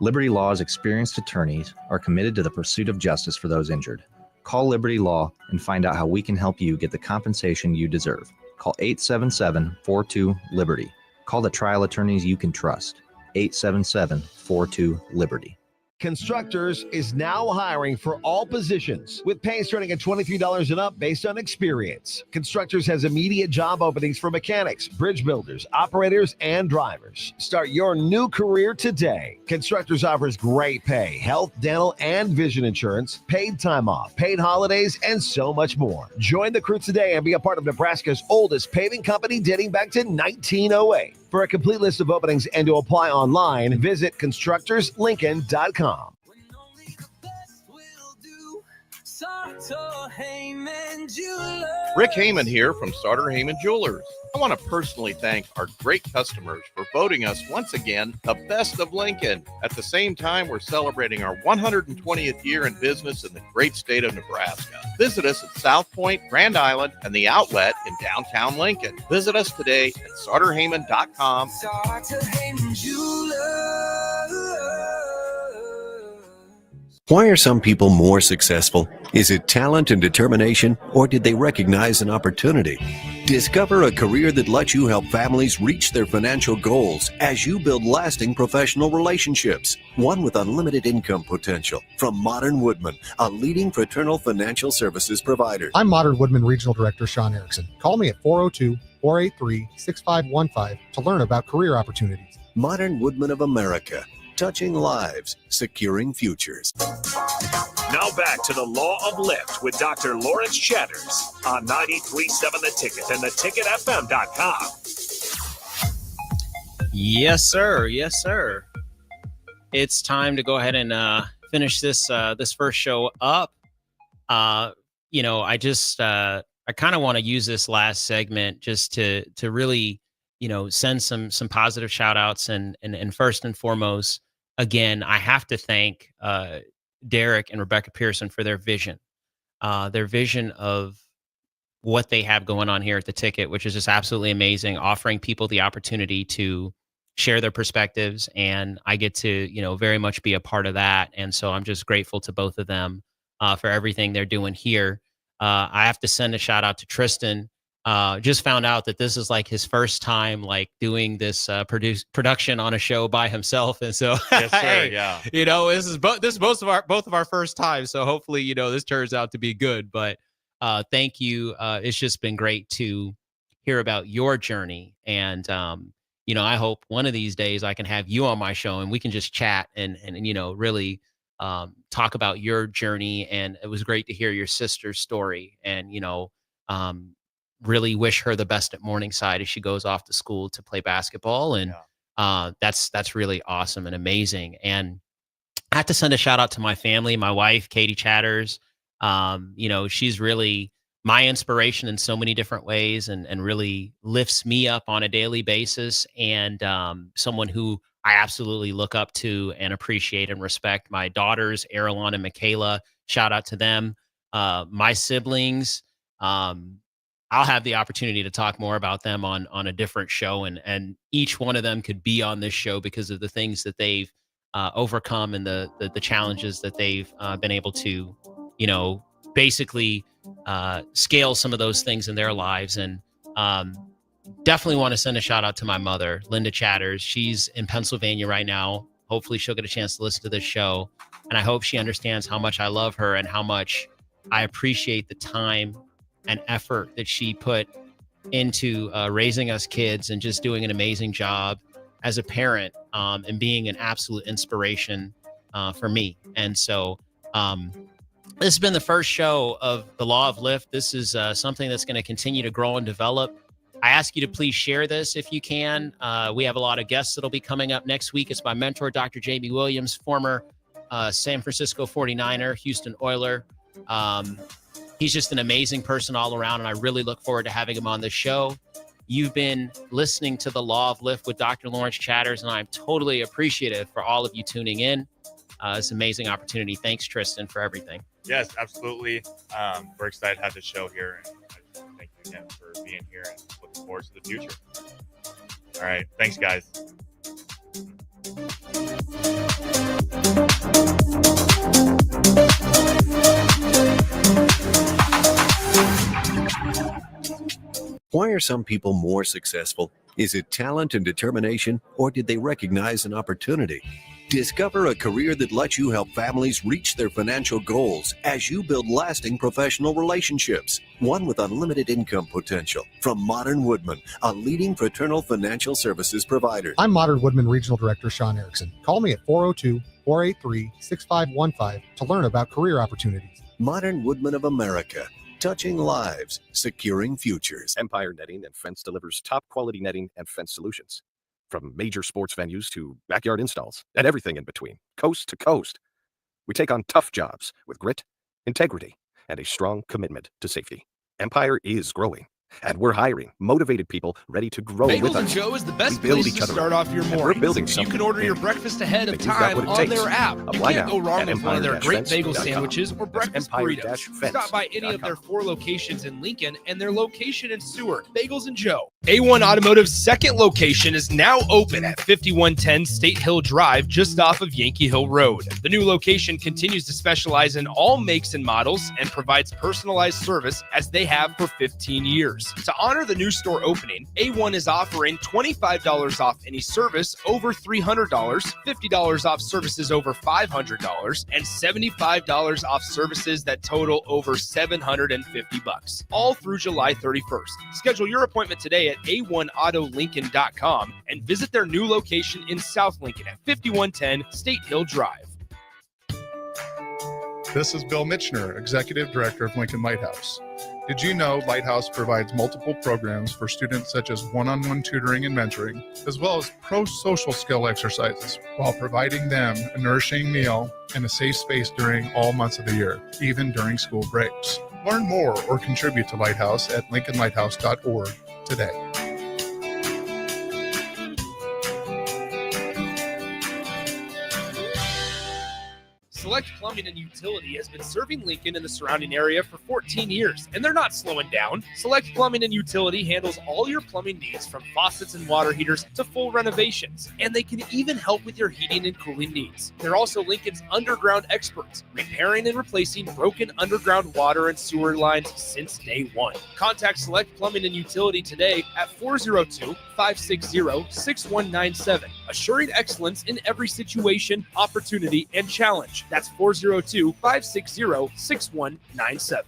Liberty Law's experienced attorneys are committed to the pursuit of justice for those injured. Call Liberty Law and find out how we can help you get the compensation you deserve. Call 877-42-LIBERTY. Call the trial attorneys you can trust. 877-42-LIBERTY. Constructors is now hiring for all positions with pay starting at $23 and up based on experience. Constructors has immediate job openings for mechanics, bridge builders, operators, and drivers. Start your new career today. Constructors offers great pay, health, dental, and vision insurance, paid time off, paid holidays, and so much more. Join the crew today and be a part of Nebraska's oldest paving company dating back to 1908. For a complete list of openings and to apply online, visit constructorslincoln.com. Rick Heyman here from Sartor Heyman Jewelers. I want to personally thank our great customers for voting us once again the best of Lincoln. At the same time, we're celebrating our 120th year in business in the great state of Nebraska. Visit us at South Point, Grand Island, and the Outlet in downtown Lincoln. Visit us today at sartorheyman.com. Sartor Heyman Jewelers. Why are some people more successful? Is it talent and determination, or did they recognize an opportunity? Discover a career that lets you help families reach their financial goals as you build lasting professional relationships, one with unlimited income potential. From Modern Woodman, a leading fraternal financial services provider. I'm Modern Woodman Regional Director Sean Erickson. Call me at 402-483-6515 to learn about career opportunities. Modern Woodman of America. Touching lives, securing futures. Now back to the Law of Lift with Dr. Lawrence Chatters on 93.7 The Ticket and theticketfm.com. Yes, sir. Yes, sir. It's time to go ahead and finish this first show up. I kind of want to use this last segment just to really, send some positive shout outs and first and foremost, again, I have to thank Derek and Rebecca Pearson for their vision of what they have going on here at the Ticket, which is just absolutely amazing, offering people the opportunity to share their perspectives. And I get to, very much be a part of that. And so I'm just grateful to both of them for everything they're doing here. I have to send a shout out to Tristan. Just found out that this is like his first time doing this production on a show by himself, and so Yes, sir. hey, Yeah. this is both of our first time. So hopefully this turns out to be good. But thank you. It's just been great to hear about your journey, and I hope one of these days I can have you on my show and we can just chat and really talk about your journey. And it was great to hear your sister's story, and really wish her the best at Morningside as she goes off to school to play basketball. And that's really awesome and amazing. And I have to send a shout out to my family, my wife, Katie Chatters. She's really my inspiration in so many different ways and really lifts me up on a daily basis. And someone who I absolutely look up to and appreciate and respect. My daughters, Arilon and Michaela, shout out to them. My siblings, I'll have the opportunity to talk more about them on a different show, and each one of them could be on this show because of the things that they've overcome and the challenges that they've been able to, basically scale some of those things in their lives. And definitely want to send a shout out to my mother, Linda Chatters. She's in Pennsylvania right now. Hopefully she'll get a chance to listen to this show, and I hope she understands how much I love her and how much I appreciate the time and effort that she put into raising us kids and just doing an amazing job as a parent, and being an absolute inspiration for me. And so this has been the first show of the Law of Lift. This is something that's going to continue to grow and develop. I ask you to please share this if you can. We have a lot of guests that'll be coming up next week. It's my mentor, Dr. Jamie Williams, former San Francisco 49er, Houston Oiler. He's just an amazing person all around, and I really look forward to having him on the show. You've been listening to The Law of Lift with Dr. Lawrence Chatters, and I'm totally appreciative for all of you tuning in. It's an amazing opportunity. Thanks, Tristan, for everything. Yes, absolutely. We're excited to have this show here. And I just want to thank you again for being here and looking forward to the future. All right. Thanks, guys. Why are some people more successful? Is it talent and determination, or did they recognize an opportunity? Discover a career that lets you help families reach their financial goals as you build lasting professional relationships. One with unlimited income potential. From Modern Woodman, a leading fraternal financial services provider. I'm Modern Woodman Regional Director Sean Erickson. Call me at 402-483-6515 to learn about career opportunities. Modern Woodman of America. Touching lives, securing futures. Empire Netting and Fence delivers top quality netting and fence solutions. From major sports venues to backyard installs and everything in between, coast to coast. We take on tough jobs with grit, integrity, and a strong commitment to safety. Empire is growing, and we're hiring motivated people ready to grow with Bagels us. and Joe is the best We build place each to other start up, off your and we're morning. building You something can order your big. breakfast ahead of We've got time what it on takes. their app. You Apply can't now go wrong at with one of their great bagel empire-fence.com. sandwiches or That's breakfast burritos. empire-fence.com. Stop by any of their 4 locations in Lincoln and their location in Seward. Bagels and Joe. A1 Automotive's second location is now open at 5110 State Hill Drive, just off of Yankee Hill Road. The new location continues to specialize in all makes and models and provides personalized service as they have for 15 years. To honor the new store opening, A1 is offering $25 off any service over $300, $50 off services over $500, and $75 off services that total over $750, all through July 31st. Schedule your appointment today at a1autolincoln.com and visit their new location in South Lincoln at 5110 State Hill Drive. This is Bill Mitchner, Executive Director of Lincoln Lighthouse. Did you know Lighthouse provides multiple programs for students such as one-on-one tutoring and mentoring, as well as pro-social skill exercises, while providing them a nourishing meal and a safe space during all months of the year, even during school breaks? Learn more or contribute to Lighthouse at lincolnlighthouse.org today. Select Plumbing and Utility has been serving Lincoln and the surrounding area for 14 years, and they're not slowing down. Select Plumbing and Utility handles all your plumbing needs, from faucets and water heaters to full renovations, and they can even help with your heating and cooling needs. They're also Lincoln's underground experts, repairing and replacing broken underground water and sewer lines since day one. Contact Select Plumbing and Utility today at 402-560-6197, assuring excellence in every situation, opportunity, and challenge. That's 402-560-6197.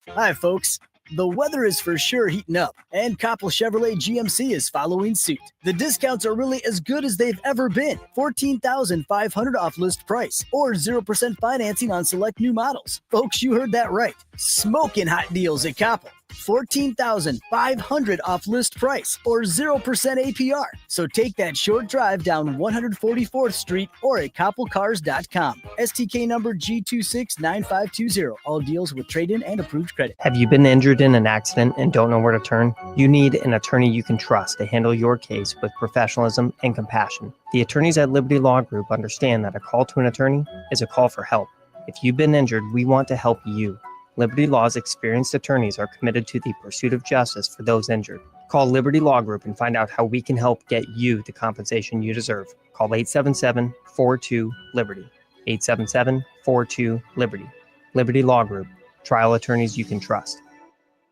Hi, folks. The weather is for sure heating up, and Coppel Chevrolet GMC is following suit. The discounts are really as good as they've ever been. $14,500 off list price, or 0% financing on select new models. Folks, you heard that right. Smoking hot deals at Coppel. $14,500 off list price, or 0% APR. So take that short drive down 144th Street or at koppelcars.com. STK number G269520. All deals with trade-in and approved credit. Have you been injured in an accident and don't know where to turn? You need an attorney you can trust to handle your case with professionalism and compassion. The attorneys at Liberty Law Group understand that a call to an attorney is a call for help. If you've been injured, we want to help you. Liberty Law's experienced attorneys are committed to the pursuit of justice for those injured. Call Liberty Law Group and find out how we can help get you the compensation you deserve. Call 877-42-LIBERTY. 877-42-LIBERTY. Liberty Law Group. Trial attorneys you can trust.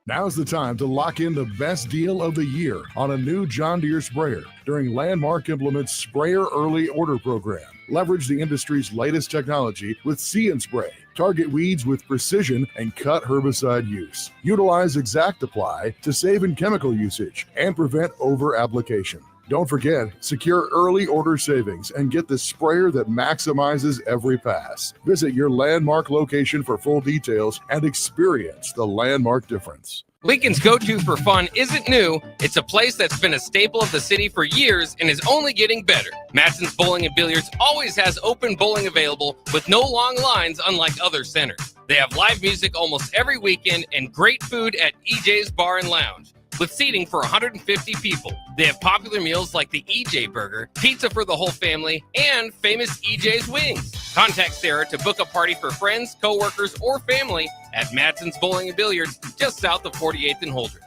Now's the time to lock in the best deal of the year on a new John Deere sprayer during Landmark Implement's Sprayer Early Order Program. Leverage the industry's latest technology with See and Spray. Target weeds with precision and cut herbicide use. Utilize Exact Apply to save in chemical usage and prevent over-application. Don't forget, secure early order savings and get the sprayer that maximizes every pass. Visit your Landmark location for full details and experience the Landmark difference. Lincoln's go-to for fun isn't new. It's a place that's been a staple of the city for years and is only getting better. Matson's Bowling and Billiards always has open bowling available with no long lines, unlike other centers. They have live music almost every weekend and great food at EJ's Bar and Lounge, with seating for 150 people. They have popular meals like the EJ Burger, pizza for the whole family, and famous EJ's Wings. Contact Sarah to book a party for friends, coworkers, or family at Madsen's Bowling and Billiards, just south of 48th and Holdridge.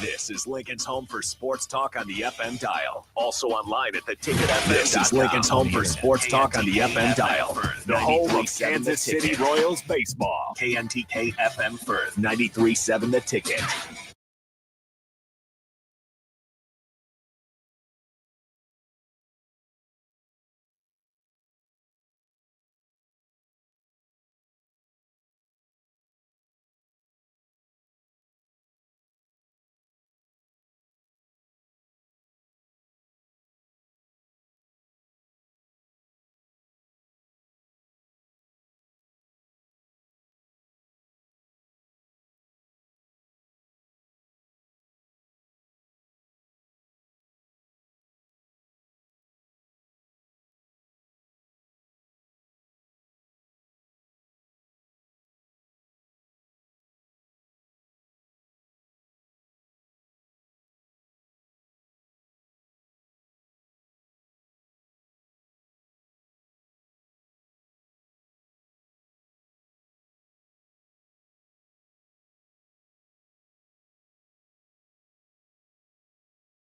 This is Lincoln's home for sports talk on the FM dial. Also online at theticketfm.com. This is Lincoln's home for sports talk on the FM dial. The home of Kansas City Royals baseball. KNTK FM Firth, 93.7 The Ticket.